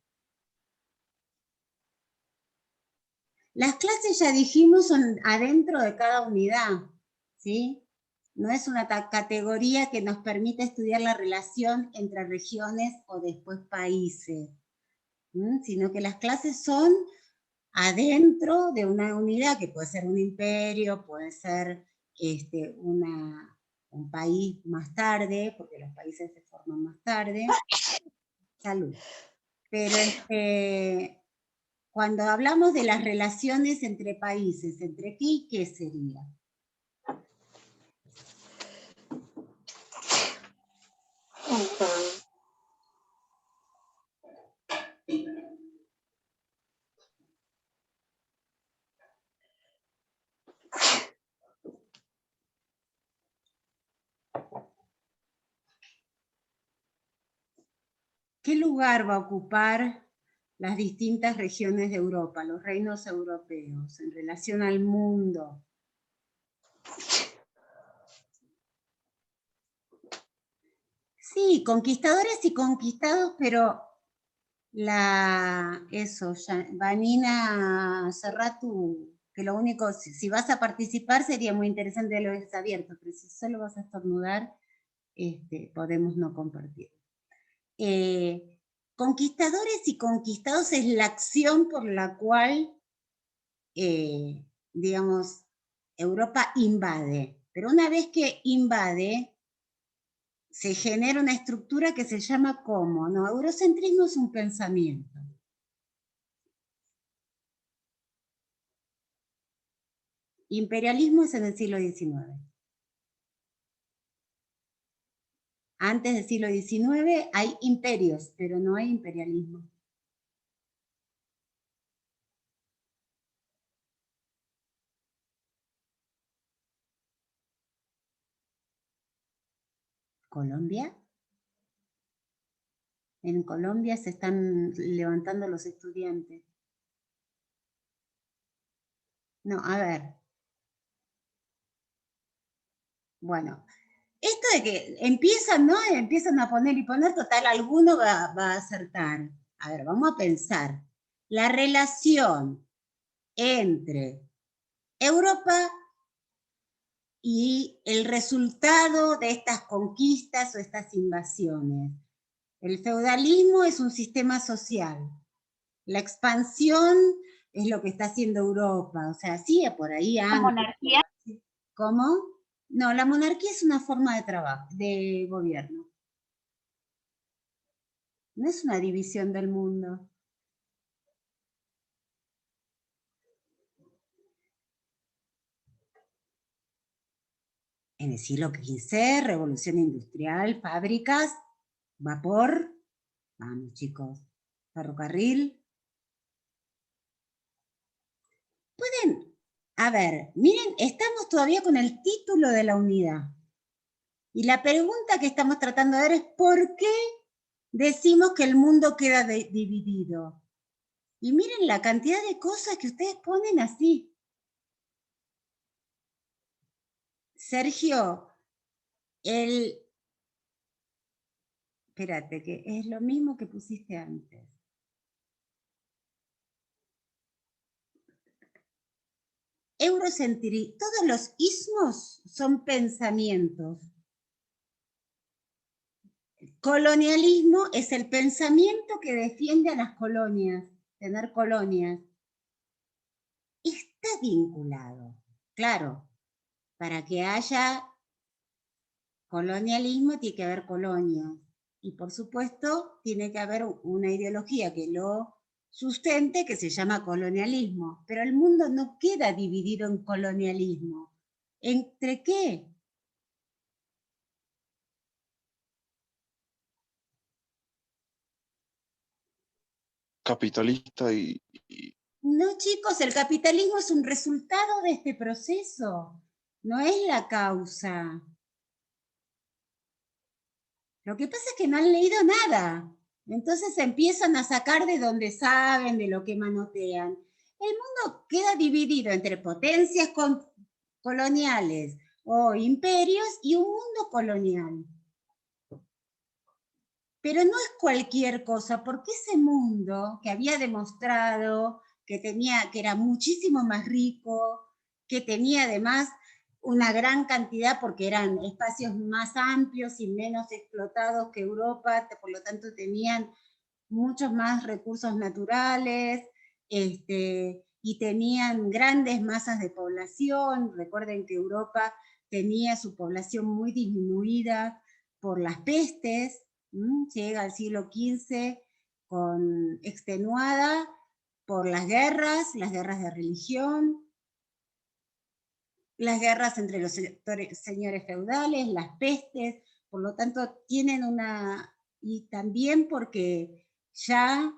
Las clases, ya dijimos, son adentro de cada unidad, ¿sí? No es una categoría que nos permite estudiar la relación entre regiones o después países, sino que las clases son adentro de una unidad, que puede ser un imperio, puede ser un país más tarde, porque los países se forman más tarde. Salud. Pero cuando hablamos de las relaciones entre países, ¿entre qué y qué sería? ¿Qué lugar va a ocupar las distintas regiones de Europa, los reinos europeos, en relación al mundo? Sí, conquistadores y conquistados, pero Vanina Serratu, que lo único, si vas a participar sería muy interesante lo que es abierto, pero si solo vas a estornudar, podemos no compartir. Conquistadores y conquistados es la acción por la cual, digamos, Europa invade. Pero una vez que invade, se genera una estructura que se llama ¿cómo? No, eurocentrismo es un pensamiento. Imperialismo es en el siglo XIX. Antes del siglo XIX hay imperios, pero no hay imperialismo. ¿Colombia? En Colombia se están levantando los estudiantes. No, a ver. Bueno, esto de que empiezan, ¿no? Empiezan a poner y poner, total, alguno va a acertar. A ver, vamos a pensar. La relación entre Europa y el resultado de estas conquistas o estas invasiones. El feudalismo es un sistema social. La expansión es lo que está haciendo Europa. O sea, sí, por ahí antes. ¿La monarquía? ¿Cómo? No, la monarquía es una forma de trabajo, de gobierno. No es una división del mundo. En el siglo XV, revolución industrial, fábricas, vapor, vamos chicos, ferrocarril. Pueden, a ver, miren, estamos todavía con el título de la unidad. Y la pregunta que estamos tratando de ver es ¿por qué decimos que el mundo queda dividido? Y miren la cantidad de cosas que ustedes ponen así. Sergio, espérate, que es lo mismo que pusiste antes. todos los ismos son pensamientos. Colonialismo es el pensamiento que defiende a las colonias, tener colonias. Está vinculado, claro, para que haya colonialismo tiene que haber colonias. Y por supuesto tiene que haber una ideología que lo sustente que se llama colonialismo. Pero el mundo no queda dividido en colonialismo. ¿Entre qué? Capitalista y No, chicos, el capitalismo es un resultado de este proceso, no es la causa. Lo que pasa es que no han leído nada, entonces empiezan a sacar de donde saben, de lo que manotean. El mundo queda dividido entre potencias coloniales o imperios y un mundo colonial. Pero no es cualquier cosa, porque ese mundo que había demostrado que era muchísimo más rico, que tenía además una gran cantidad, porque eran espacios más amplios y menos explotados que Europa, por lo tanto tenían muchos más recursos naturales, y tenían grandes masas de población. Recuerden que Europa tenía su población muy disminuida por las pestes, llega al siglo XV extenuada por las guerras de religión, las guerras entre los señores feudales, las pestes, por lo tanto tienen y también porque ya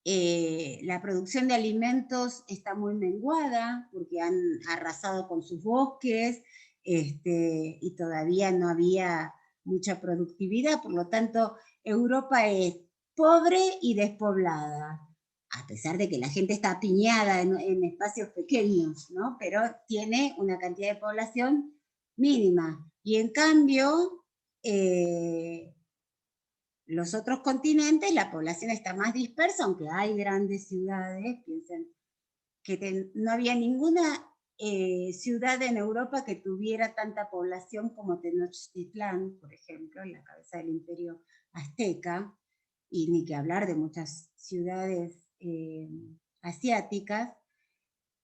la producción de alimentos está muy menguada, porque han arrasado con sus bosques, y todavía no había mucha productividad, por lo tanto Europa es pobre y despoblada, a pesar de que la gente está apiñada en espacios pequeños, ¿no? Pero tiene una cantidad de población mínima. Y en cambio, los otros continentes, la población está más dispersa, aunque hay grandes ciudades. Piensen que no había ninguna ciudad en Europa que tuviera tanta población como Tenochtitlán, por ejemplo, en la cabeza del imperio azteca, y ni que hablar de muchas ciudades asiáticas,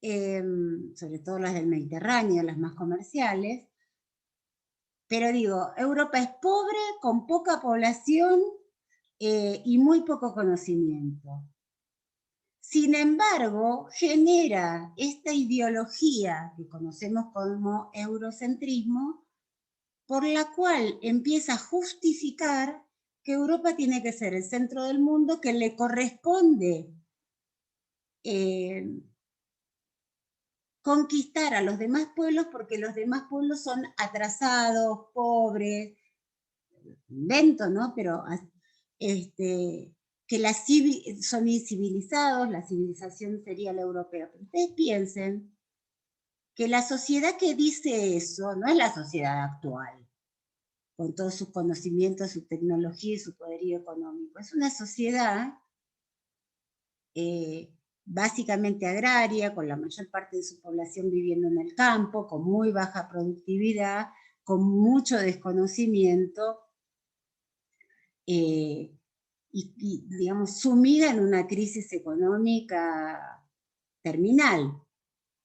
sobre todo las del Mediterráneo, las más comerciales. Pero digo, Europa es pobre, con poca población y muy poco conocimiento. Sin embargo, genera esta ideología que conocemos como eurocentrismo, por la cual empieza a justificar que Europa tiene que ser el centro del mundo, que le corresponde conquistar a los demás pueblos, porque los demás pueblos son atrasados, pobres, invento, ¿no? Pero que son incivilizados, la civilización sería la europea. Pero ustedes piensen que la sociedad que dice eso no es la sociedad actual, con todos sus conocimientos, su tecnología y su poderío económico. Es una sociedad básicamente agraria, con la mayor parte de su población viviendo en el campo, con muy baja productividad, con mucho desconocimiento, y digamos, sumida en una crisis económica terminal.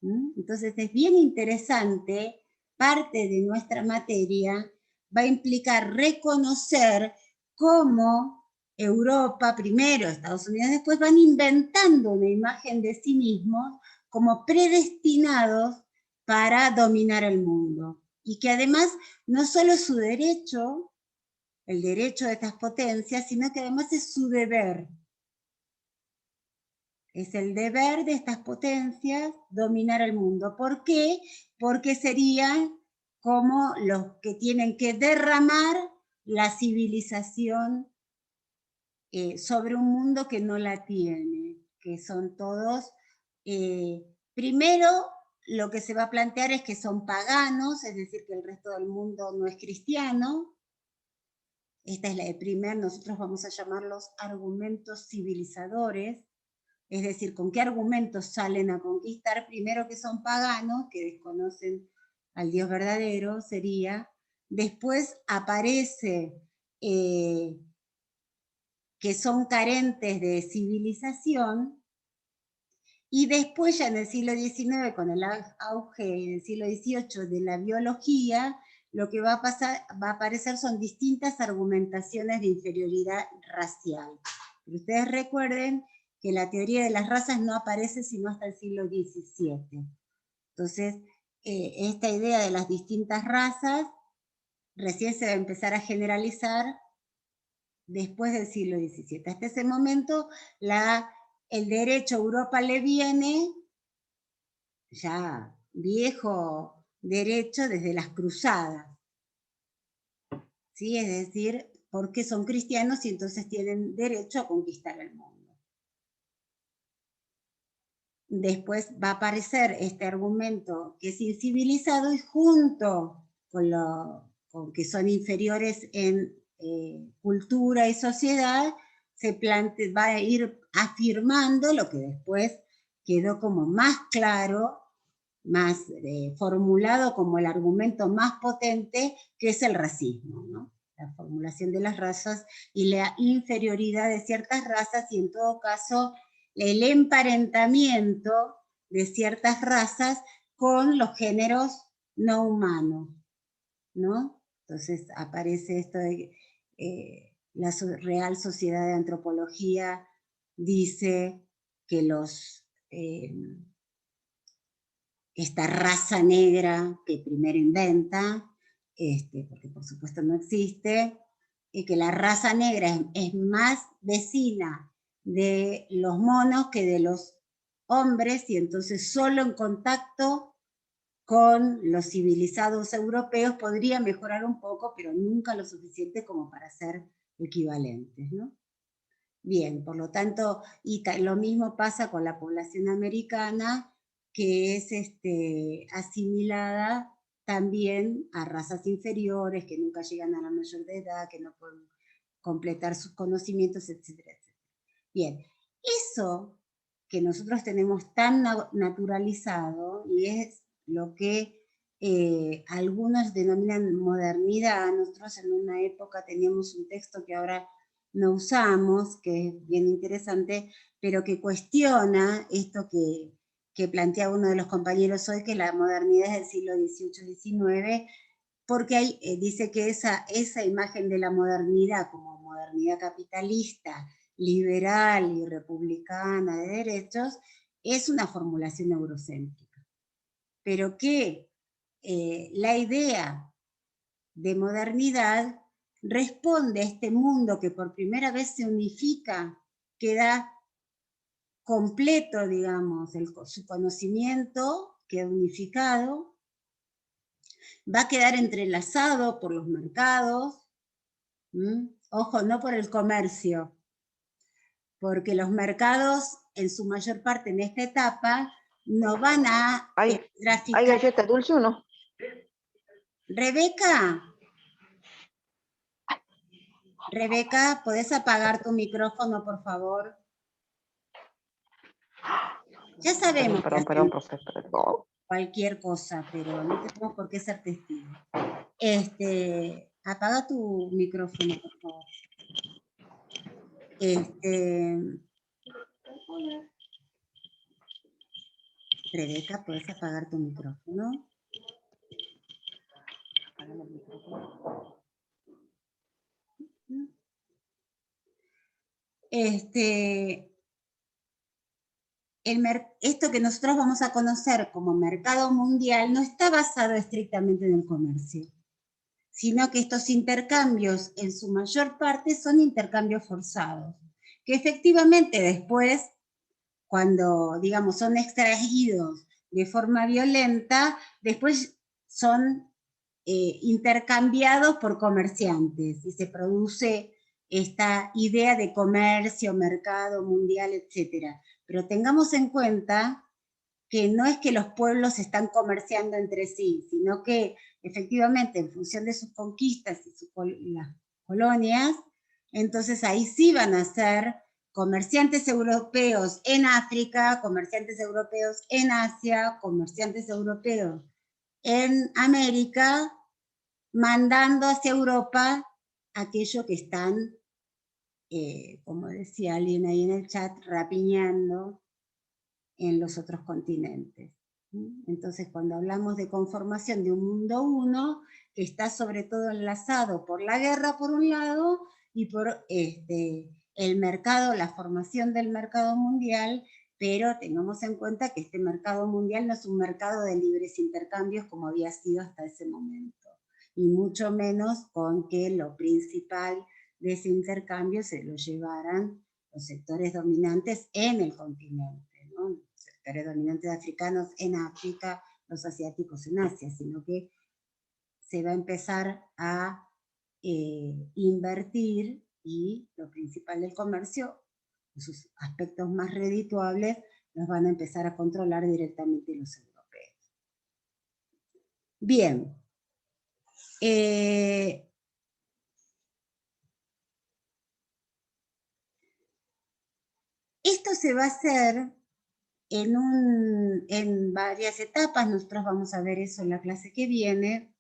Entonces es bien interesante, parte de nuestra materia va a implicar reconocer cómo Europa, primero Estados Unidos, después van inventando una imagen de sí mismos como predestinados para dominar el mundo. Y que además no solo es su derecho, el derecho de estas potencias, sino que además es su deber. Es el deber de estas potencias dominar el mundo. ¿Por qué? Porque serían como los que tienen que derramar la civilización sobre un mundo que no la tiene, que son todos, primero lo que se va a plantear es que son paganos, es decir, que el resto del mundo no es cristiano. Esta es la de nosotros vamos a llamarlos argumentos civilizadores, Es decir, con qué argumentos salen a conquistar, primero que son paganos, que desconocen al Dios verdadero, sería. Después aparece que son carentes de civilización, y después ya en el siglo XIX, con el auge en el siglo XVIII de la biología, lo que va a aparecer son distintas argumentaciones de inferioridad racial. Pero ustedes recuerden que la teoría de las razas no aparece sino hasta el siglo XVII. Entonces, esta idea de las distintas razas recién se va a empezar a generalizar después del siglo XVII. Hasta ese momento, el derecho a Europa le viene, ya viejo derecho, desde las cruzadas. ¿Sí? Es decir, porque son cristianos y entonces tienen derecho a conquistar el mundo. Después va a aparecer este argumento que es incivilizado, y junto con que son inferiores en cultura y sociedad, va a ir afirmando lo que después quedó como más claro, más formulado como el argumento más potente, que es el racismo, ¿no? La formulación de las razas y la inferioridad de ciertas razas, y en todo caso el emparentamiento de ciertas razas con los géneros no humanos, ¿no? Entonces aparece esto de la Real Sociedad de Antropología dice que esta raza negra que primero inventa, porque por supuesto no existe, y que la raza negra es más vecina de los monos que de los hombres, y entonces solo en contacto con los civilizados europeos podría mejorar un poco, pero nunca lo suficiente como para ser equivalentes, ¿no? Bien, por lo tanto, y lo mismo pasa con la población americana, que es asimilada también a razas inferiores, que nunca llegan a la mayor de edad, que no pueden completar sus conocimientos, etcétera, etcétera. Bien, eso que nosotros tenemos tan naturalizado, y es lo que algunos denominan modernidad. Nosotros en una época teníamos un texto que ahora no usamos, que es bien interesante, pero que cuestiona esto que plantea uno de los compañeros hoy, que la modernidad es del siglo XVIII-XIX, porque dice que esa imagen de la modernidad como modernidad capitalista, liberal y republicana de derechos, es una formulación eurocéntrica. Pero que la idea de modernidad responde a este mundo que por primera vez se unifica, queda completo, digamos, su conocimiento queda unificado, va a quedar entrelazado por los mercados, ojo, no por el comercio, porque los mercados, en su mayor parte en esta etapa, no van a traficar. ¿Hay galleta dulce o no? Rebeca, ¿podés apagar tu micrófono, por favor? Ya sabemos Perdón, profe, perdón. Cualquier cosa, pero no tenemos por qué ser testigos. Apaga tu micrófono, por favor. Rebeca, ¿puedes apagar tu micrófono? Apagame el micrófono. Esto que nosotros vamos a conocer como mercado mundial no está basado estrictamente en el comercio, sino que estos intercambios en su mayor parte son intercambios forzados, que efectivamente después, cuando digamos son extraídos de forma violenta, después son intercambiados por comerciantes y se produce esta idea de comercio, mercado mundial, etc. Pero tengamos en cuenta que no es que los pueblos están comerciando entre sí, sino que efectivamente en función de sus conquistas y las colonias, entonces ahí sí van a ser comerciantes europeos en África, comerciantes europeos en Asia, comerciantes europeos en América, mandando hacia Europa aquello que están, como decía alguien ahí en el chat, rapiñando en los otros continentes. Entonces, cuando hablamos de conformación de un mundo uno, que está sobre todo enlazado por la guerra por un lado, y por el mercado, la formación del mercado mundial, pero tengamos en cuenta que este mercado mundial no es un mercado de libres intercambios como había sido hasta ese momento, y mucho menos con que lo principal de ese intercambio se lo llevaran los sectores dominantes en el continente, ¿no? Los sectores dominantes africanos en África, los asiáticos en Asia, sino que se va a empezar a invertir, y lo principal del comercio, sus aspectos más redituables, los van a empezar a controlar directamente los europeos. Bien. Esto se va a hacer en varias etapas, nosotros vamos a ver eso en la clase que viene,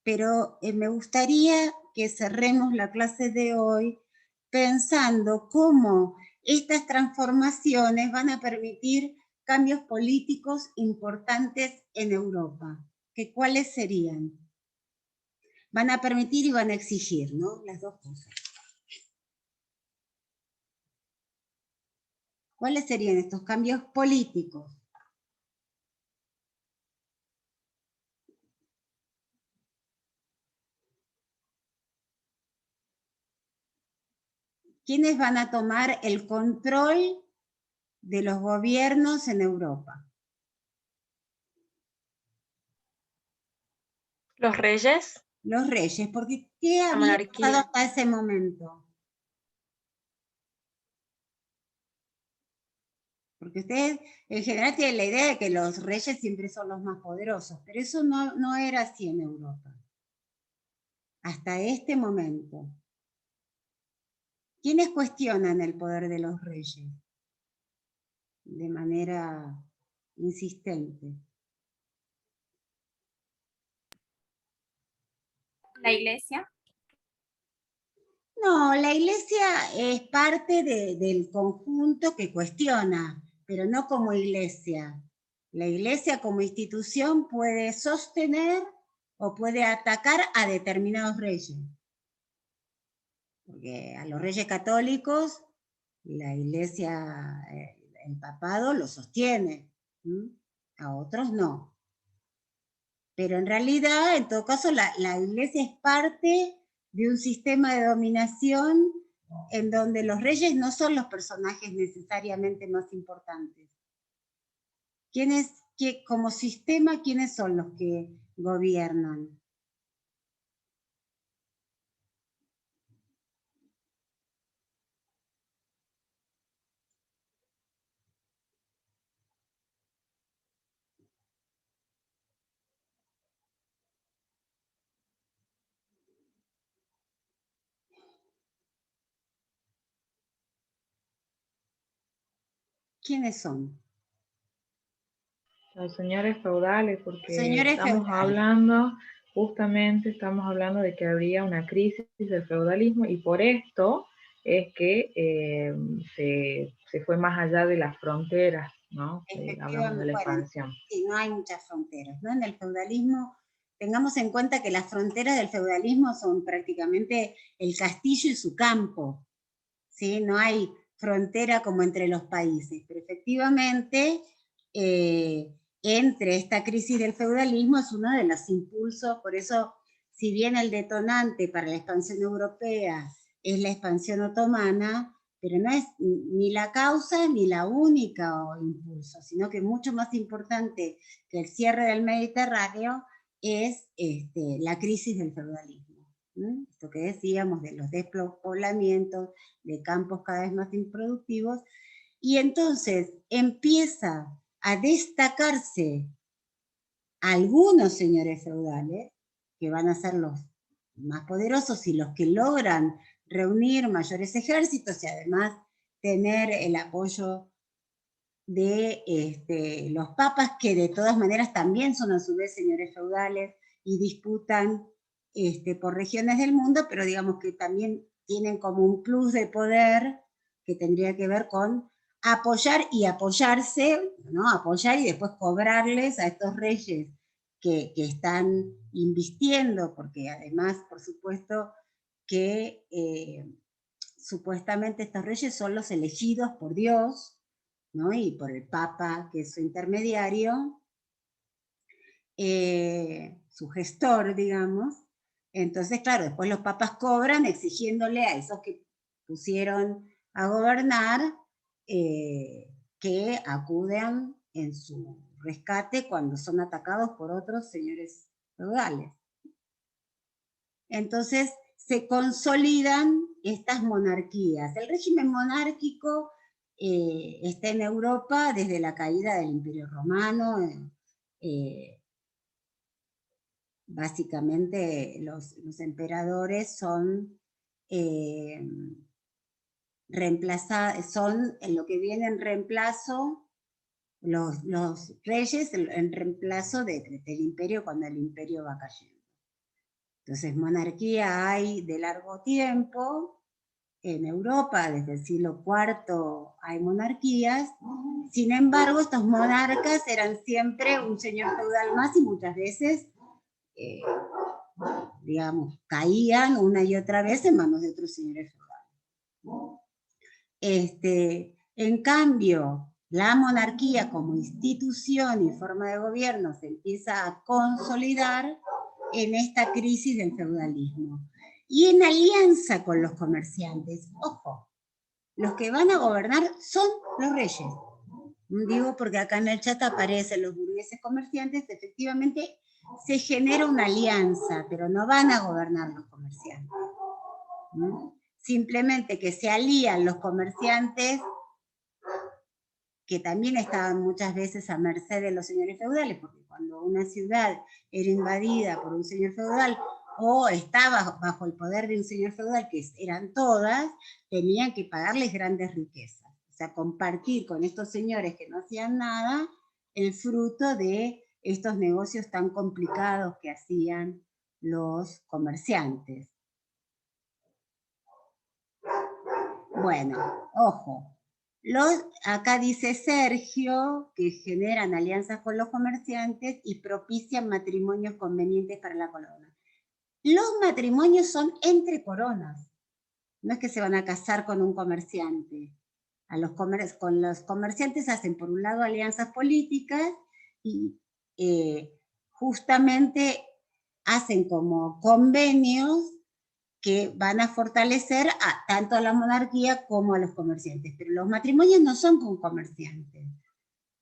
pero me gustaría que cerremos la clase de hoy pensando cómo estas transformaciones van a permitir cambios políticos importantes en Europa. ¿Que cuáles serían? Van a permitir y van a exigir, ¿no? Las dos cosas. ¿Cuáles serían estos cambios políticos? ¿Quiénes van a tomar el control de los gobiernos en Europa? ¿Los reyes? Los reyes, porque ¿qué había pasado hasta ese momento? Porque ustedes en general tienen la idea de que los reyes siempre son los más poderosos, pero eso no era así en Europa. Hasta este momento. ¿Quiénes cuestionan el poder de los reyes? De manera insistente. ¿La iglesia? No, la iglesia es parte del conjunto que cuestiona, pero no como iglesia. La iglesia como institución puede sostener o puede atacar a determinados reyes. Porque a los reyes católicos, la iglesia, el papado lo sostiene, a otros no. Pero en realidad, en todo caso, la iglesia es parte de un sistema de dominación en donde los reyes no son los personajes necesariamente más importantes. Como sistema, ¿quiénes son los que gobiernan? ¿Quiénes son? Los señores feudales, porque Señores estamos feudales. estamos hablando de que habría una crisis del feudalismo, y por esto es que se fue más allá de las fronteras, ¿no? Hablamos de la expansión. Sí, no hay muchas fronteras, ¿no? En el feudalismo, tengamos en cuenta que las fronteras del feudalismo son prácticamente el castillo y su campo, ¿sí? No hay frontera como entre los países, pero efectivamente entre esta crisis del feudalismo es uno de los impulsos, por eso si bien el detonante para la expansión europea es la expansión otomana, pero no es ni la causa ni la única impulso, sino que mucho más importante que el cierre del Mediterráneo es la crisis del feudalismo. Esto que decíamos de los despoblamientos, de campos cada vez más improductivos, y entonces empieza a destacarse algunos señores feudales, que van a ser los más poderosos y los que logran reunir mayores ejércitos y además tener el apoyo de los papas, que de todas maneras también son a su vez señores feudales y disputan por regiones del mundo, pero digamos que también tienen como un plus de poder que tendría que ver con apoyar y apoyarse, ¿no? Apoyar y después cobrarles a estos reyes que están invistiendo, porque además, por supuesto, que supuestamente estos reyes son los elegidos por Dios, ¿no? Y por el Papa, que es su intermediario, su gestor, digamos. Entonces, claro, después los papas cobran exigiéndole a esos que pusieron a gobernar que acudan en su rescate cuando son atacados por otros señores feudales. Entonces, se consolidan estas monarquías. El régimen monárquico está en Europa desde la caída del Imperio Romano. Básicamente los emperadores son son en lo que viene en reemplazo, los reyes en reemplazo del imperio cuando el imperio va cayendo. Entonces monarquía hay de largo tiempo, en Europa desde el siglo IV hay monarquías, sin embargo estos monarcas eran siempre un señor feudal más y muchas veces digamos, caían una y otra vez en manos de otros señores feudales. En cambio, la monarquía como institución y forma de gobierno se empieza a consolidar en esta crisis del feudalismo. Y en alianza con los comerciantes. Ojo, los que van a gobernar son los reyes. Digo porque acá en el chat aparecen los burgueses comerciantes, efectivamente se genera una alianza, pero no van a gobernar los comerciantes. Simplemente que se alían los comerciantes, que también estaban muchas veces a merced de los señores feudales, porque cuando una ciudad era invadida por un señor feudal, o estaba bajo el poder de un señor feudal, que eran todas, tenían que pagarles grandes riquezas. O sea, compartir con estos señores que no hacían nada, el fruto de estos negocios tan complicados que hacían los comerciantes. Bueno, ojo. Acá dice Sergio que generan alianzas con los comerciantes y propician matrimonios convenientes para la corona. Los matrimonios son entre coronas. No es que se van a casar con un comerciante. Con los comerciantes hacen por un lado alianzas políticas y justamente hacen como convenios que van a fortalecer tanto a la monarquía como a los comerciantes. Pero los matrimonios no son con comerciantes,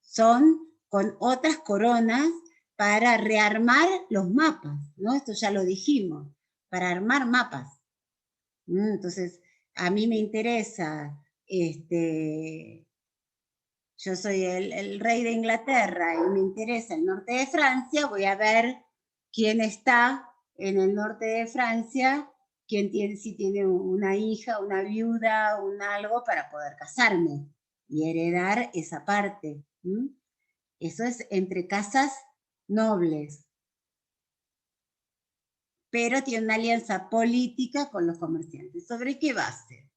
son con otras coronas para rearmar los mapas, ¿no? Esto ya lo dijimos, para armar mapas. Entonces, a mí me interesa, yo soy el rey de Inglaterra y me interesa el norte de Francia, voy a ver quién está en el norte de Francia, si tiene una hija, una viuda, un algo para poder casarme y heredar esa parte. Eso es entre casas nobles. Pero tiene una alianza política con los comerciantes. ¿Sobre qué base?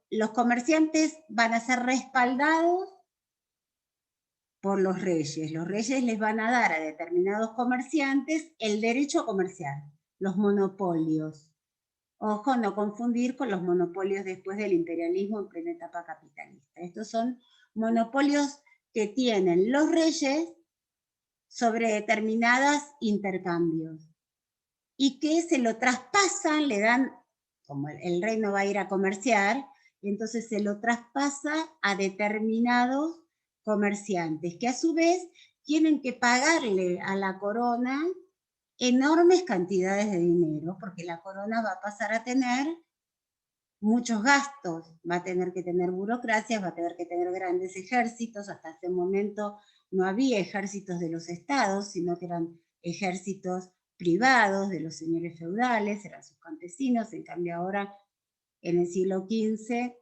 Los comerciantes van a ser respaldados por los reyes. Los reyes les van a dar a determinados comerciantes el derecho a comerciar, los monopolios. Ojo, no confundir con los monopolios después del imperialismo en plena etapa capitalista. Estos son monopolios que tienen los reyes sobre determinados intercambios y que se lo traspasan, le dan, como el rey no va a ir a comerciar, entonces se lo traspasa a determinados comerciantes, que a su vez tienen que pagarle a la corona enormes cantidades de dinero, porque la corona va a pasar a tener muchos gastos, va a tener que tener burocracias, va a tener que tener grandes ejércitos. Hasta ese momento no había ejércitos de los estados, sino que eran ejércitos privados de los señores feudales, eran sus campesinos. En cambio ahora, en el siglo XV,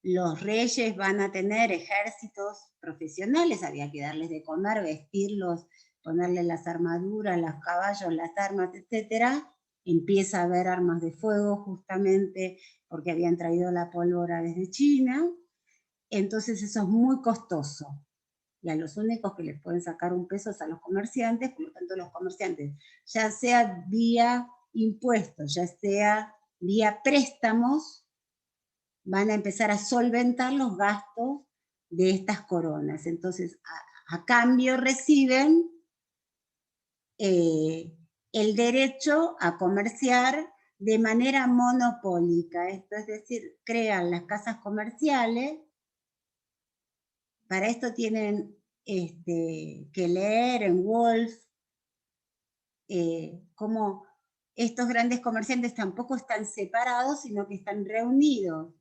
los reyes van a tener ejércitos profesionales, había que darles de comer, vestirlos, ponerles las armaduras, los caballos, las armas, etc. Empieza a haber armas de fuego justamente porque habían traído la pólvora desde China. Entonces eso es muy costoso. Y a los únicos que les pueden sacar un peso es a los comerciantes, por lo tanto los comerciantes, ya sea vía impuestos, ya sea vía préstamos, van a empezar a solventar los gastos de estas coronas. Entonces, a cambio reciben el derecho a comerciar de manera monopólica. Esto es decir, crean las casas comerciales. Para esto tienen que leer en Wolf cómo estos grandes comerciantes tampoco están separados, sino que están reunidos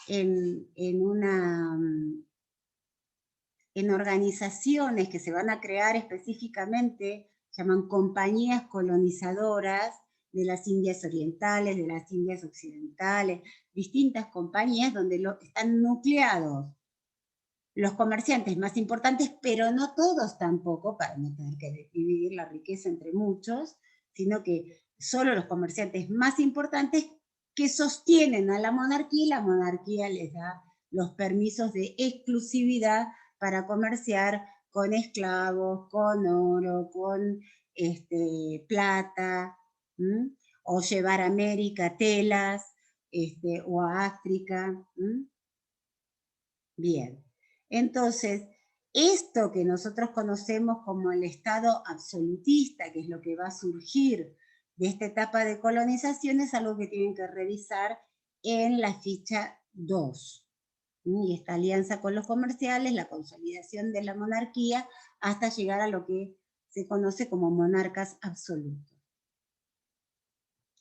en organizaciones que se van a crear específicamente, se llaman compañías colonizadoras de las Indias Orientales, de las Indias Occidentales, distintas compañías donde están nucleados los comerciantes más importantes, pero no todos tampoco, para no tener que dividir la riqueza entre muchos, sino que solo los comerciantes más importantes que sostienen a la monarquía, y la monarquía les da los permisos de exclusividad para comerciar con esclavos, con oro, con plata, o llevar a América telas, o a África. Bien. Entonces, esto que nosotros conocemos como el Estado absolutista, que es lo que va a surgir de esta etapa de colonización, es algo que tienen que revisar en la ficha 2. Y esta alianza con los comerciales, la consolidación de la monarquía, hasta llegar a lo que se conoce como monarcas absolutos.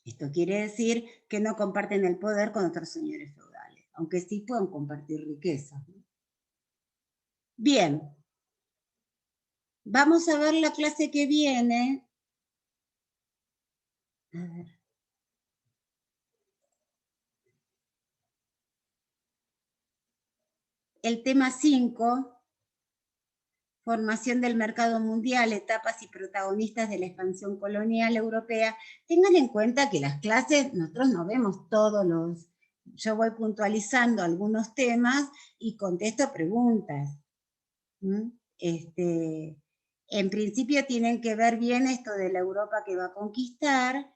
Esto quiere decir que no comparten el poder con otros señores feudales, aunque sí pueden compartir riquezas. Bien, vamos a ver la clase que viene. A ver. El tema 5, formación del mercado mundial, etapas y protagonistas de la expansión colonial europea. Tengan en cuenta que las clases, nosotros no vemos todos los... Yo voy puntualizando algunos temas y contesto preguntas. En principio tienen que ver bien esto de la Europa que va a conquistar,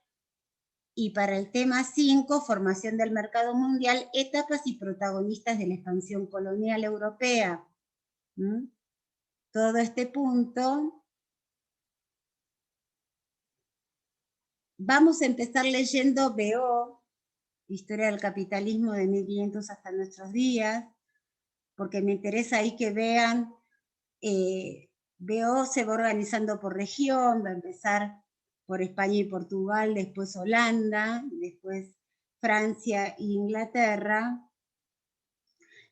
y para el tema 5, formación del mercado mundial, etapas y protagonistas de la expansión colonial europea. Todo este punto. Vamos a empezar leyendo B.O., Historia del Capitalismo de 1500 hasta nuestros días, porque me interesa ahí que vean, B.O. se va organizando por región, va a empezar por España y Portugal, después Holanda, después Francia e Inglaterra,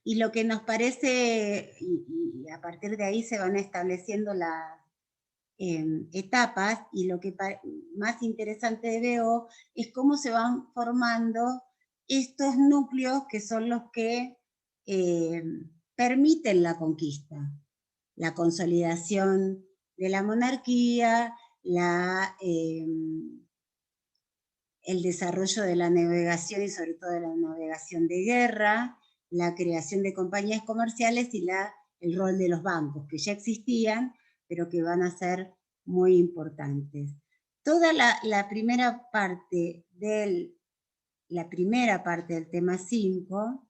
y lo que nos parece, y a partir de ahí se van estableciendo las etapas, y lo que más interesante de B.O. es cómo se van formando estos núcleos que son los que permiten la conquista, la consolidación de la monarquía, el desarrollo de la navegación y sobre todo de la navegación de guerra, la creación de compañías comerciales y el rol de los bancos, que ya existían, pero que van a ser muy importantes. Toda la primera parte del tema 5,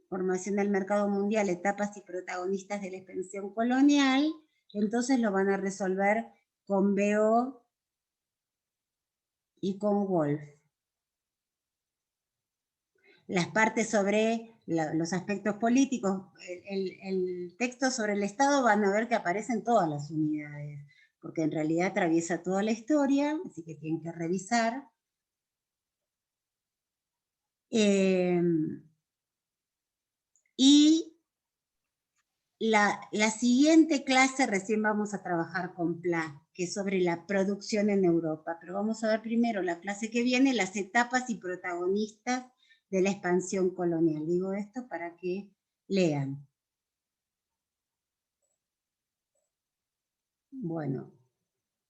formación del mercado mundial, etapas y protagonistas de la expansión colonial, entonces lo van a resolver con B.O. y con Wolf. Las partes sobre los aspectos políticos, el texto sobre el Estado, van a ver que aparecen todas las unidades, porque en realidad atraviesa toda la historia, así que tienen que revisar. Y la siguiente clase recién vamos a trabajar con PLA, que es sobre la producción en Europa, pero vamos a ver primero la clase que viene, las etapas y protagonistas de la expansión colonial. Digo esto para que lean. Bueno,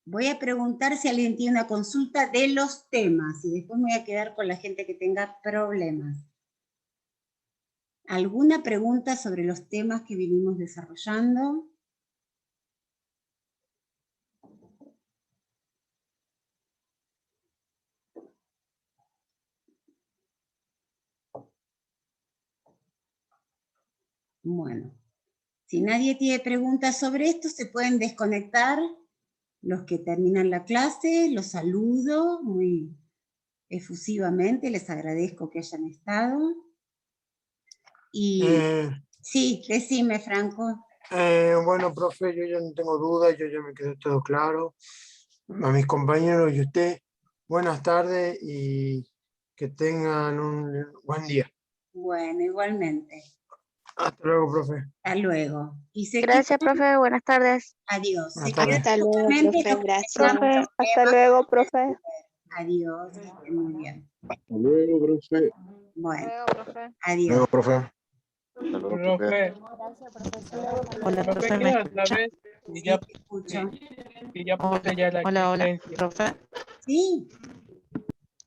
voy a preguntar si alguien tiene una consulta de los temas, y después me voy a quedar con la gente que tenga problemas. ¿Alguna pregunta sobre los temas que vinimos desarrollando? Bueno, si nadie tiene preguntas sobre esto, se pueden desconectar los que terminan la clase. Los saludo muy efusivamente, les agradezco que hayan estado. Y sí, decime, Franco. Bueno, profe, yo ya no tengo dudas, yo ya me quedó todo claro. A mis compañeros y usted, buenas tardes y que tengan un buen día. Bueno, igualmente. Hasta luego, profe. Hasta luego. Y se Gracias, quedan- profe. Buenas tardes. Adiós. Se Buenas tardes. quedan Hasta luego, solamente profe. los que Gracias. tengan Profe, hasta problemas. luego, profe. Adiós, que estén muy bien. Hasta luego, profe. Bueno, profe. adiós. Luego, profe. Hasta luego, profe. Profe, Gracias, profesor. profe, Hola, profe, ¿me queda escucha? otra vez Sí, te escucho. que ya puse ya la Hola, hola, existencia. profe. Sí,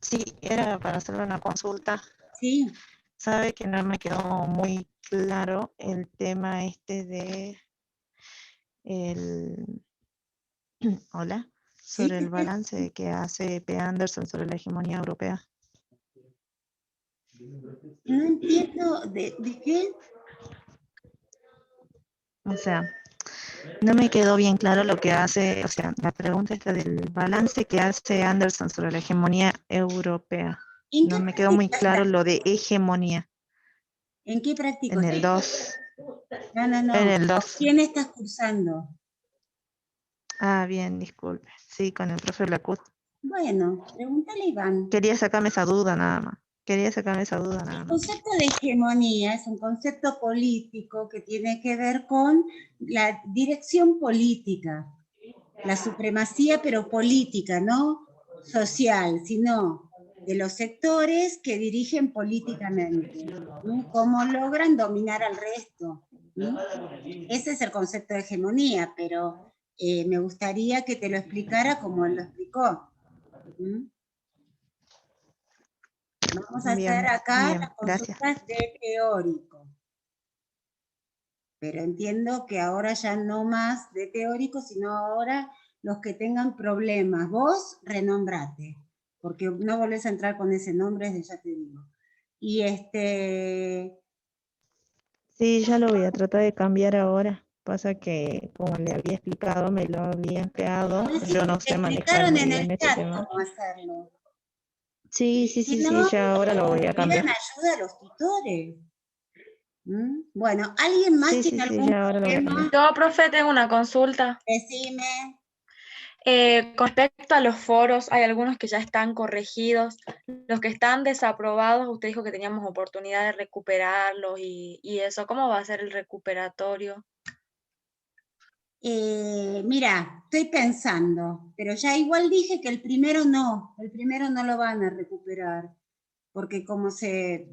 Sí, era para hacerle una consulta. sí. Sabe que no me quedó muy claro el tema este de el hola, Sí, sobre el balance que hace P. Anderson sobre la hegemonía europea. no entiendo de qué. O sea, no me quedó bien claro lo que hace, o sea, la pregunta esta del balance que hace Anderson sobre la hegemonía europea. ¿En No qué me quedó muy práctica claro estás? lo de hegemonía. ¿En qué práctico En el estás? 2. No, no, En no. el ¿Con 2. quién estás cursando? Ah, bien, disculpe. Sí, con el profe Blacut. Bueno, pregúntale a Iván. Quería sacarme esa duda nada más. Quería sacarme esa duda nada El más. concepto de hegemonía es un concepto político que tiene que ver con la dirección política, la supremacía pero política, no social, sino de los sectores que dirigen políticamente, ¿no? Cómo logran dominar al resto, ¿no? Ese es el concepto de hegemonía, pero me gustaría que te lo explicara como él lo explicó. ¿Mm? Vamos a Bien, hacer acá bien, las gracias. consultas de teórico. Pero entiendo que ahora ya no más de teórico, sino ahora los que tengan problemas. Vos renombrate, porque no volvés a entrar con ese nombre, desde ya te digo. Y Sí, ya lo voy a tratar de cambiar ahora. Pasa que, como le había explicado, me lo había empleado. Yo no te sé manejar explicaron muy en bien el este chat tema. cómo hacerlo. Sí, sí, Si sí, no, sí, ya ahora lo voy a pidan cambiar. ayuda a los tutores. ¿Mm? Bueno, ¿alguien más Sí, sí, tiene sí, algún ya ahora lo voy a problema? cambiar. Yo, profe, tengo una consulta. Decime. Con respecto a los foros, hay algunos que ya están corregidos. Los que están desaprobados, usted dijo que teníamos oportunidad de recuperarlos y eso. ¿Cómo va a ser el recuperatorio? Mira, estoy pensando, pero ya igual dije que el primero no lo van a recuperar, porque como Se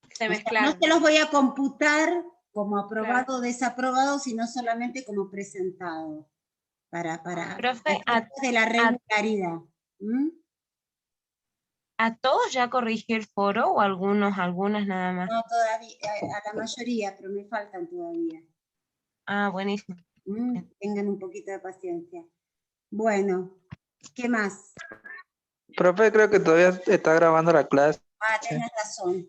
o sea, no mezclaron. se los voy a computar como aprobado Claro. o desaprobado, sino solamente como presentado, para Profe, efectos de la regularidad. ¿Mm? ¿a todos ya corrigí el foro o algunas nada más? No, todavía, a la mayoría, pero me faltan todavía. Ah, buenísimo. Tengan un poquito de paciencia. Bueno, ¿qué más? Profe, creo que todavía está grabando la clase. Ah, tenés razón.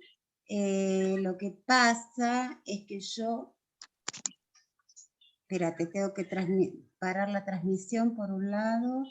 Lo que pasa es que yo... Espérate, tengo que parar la transmisión por un lado.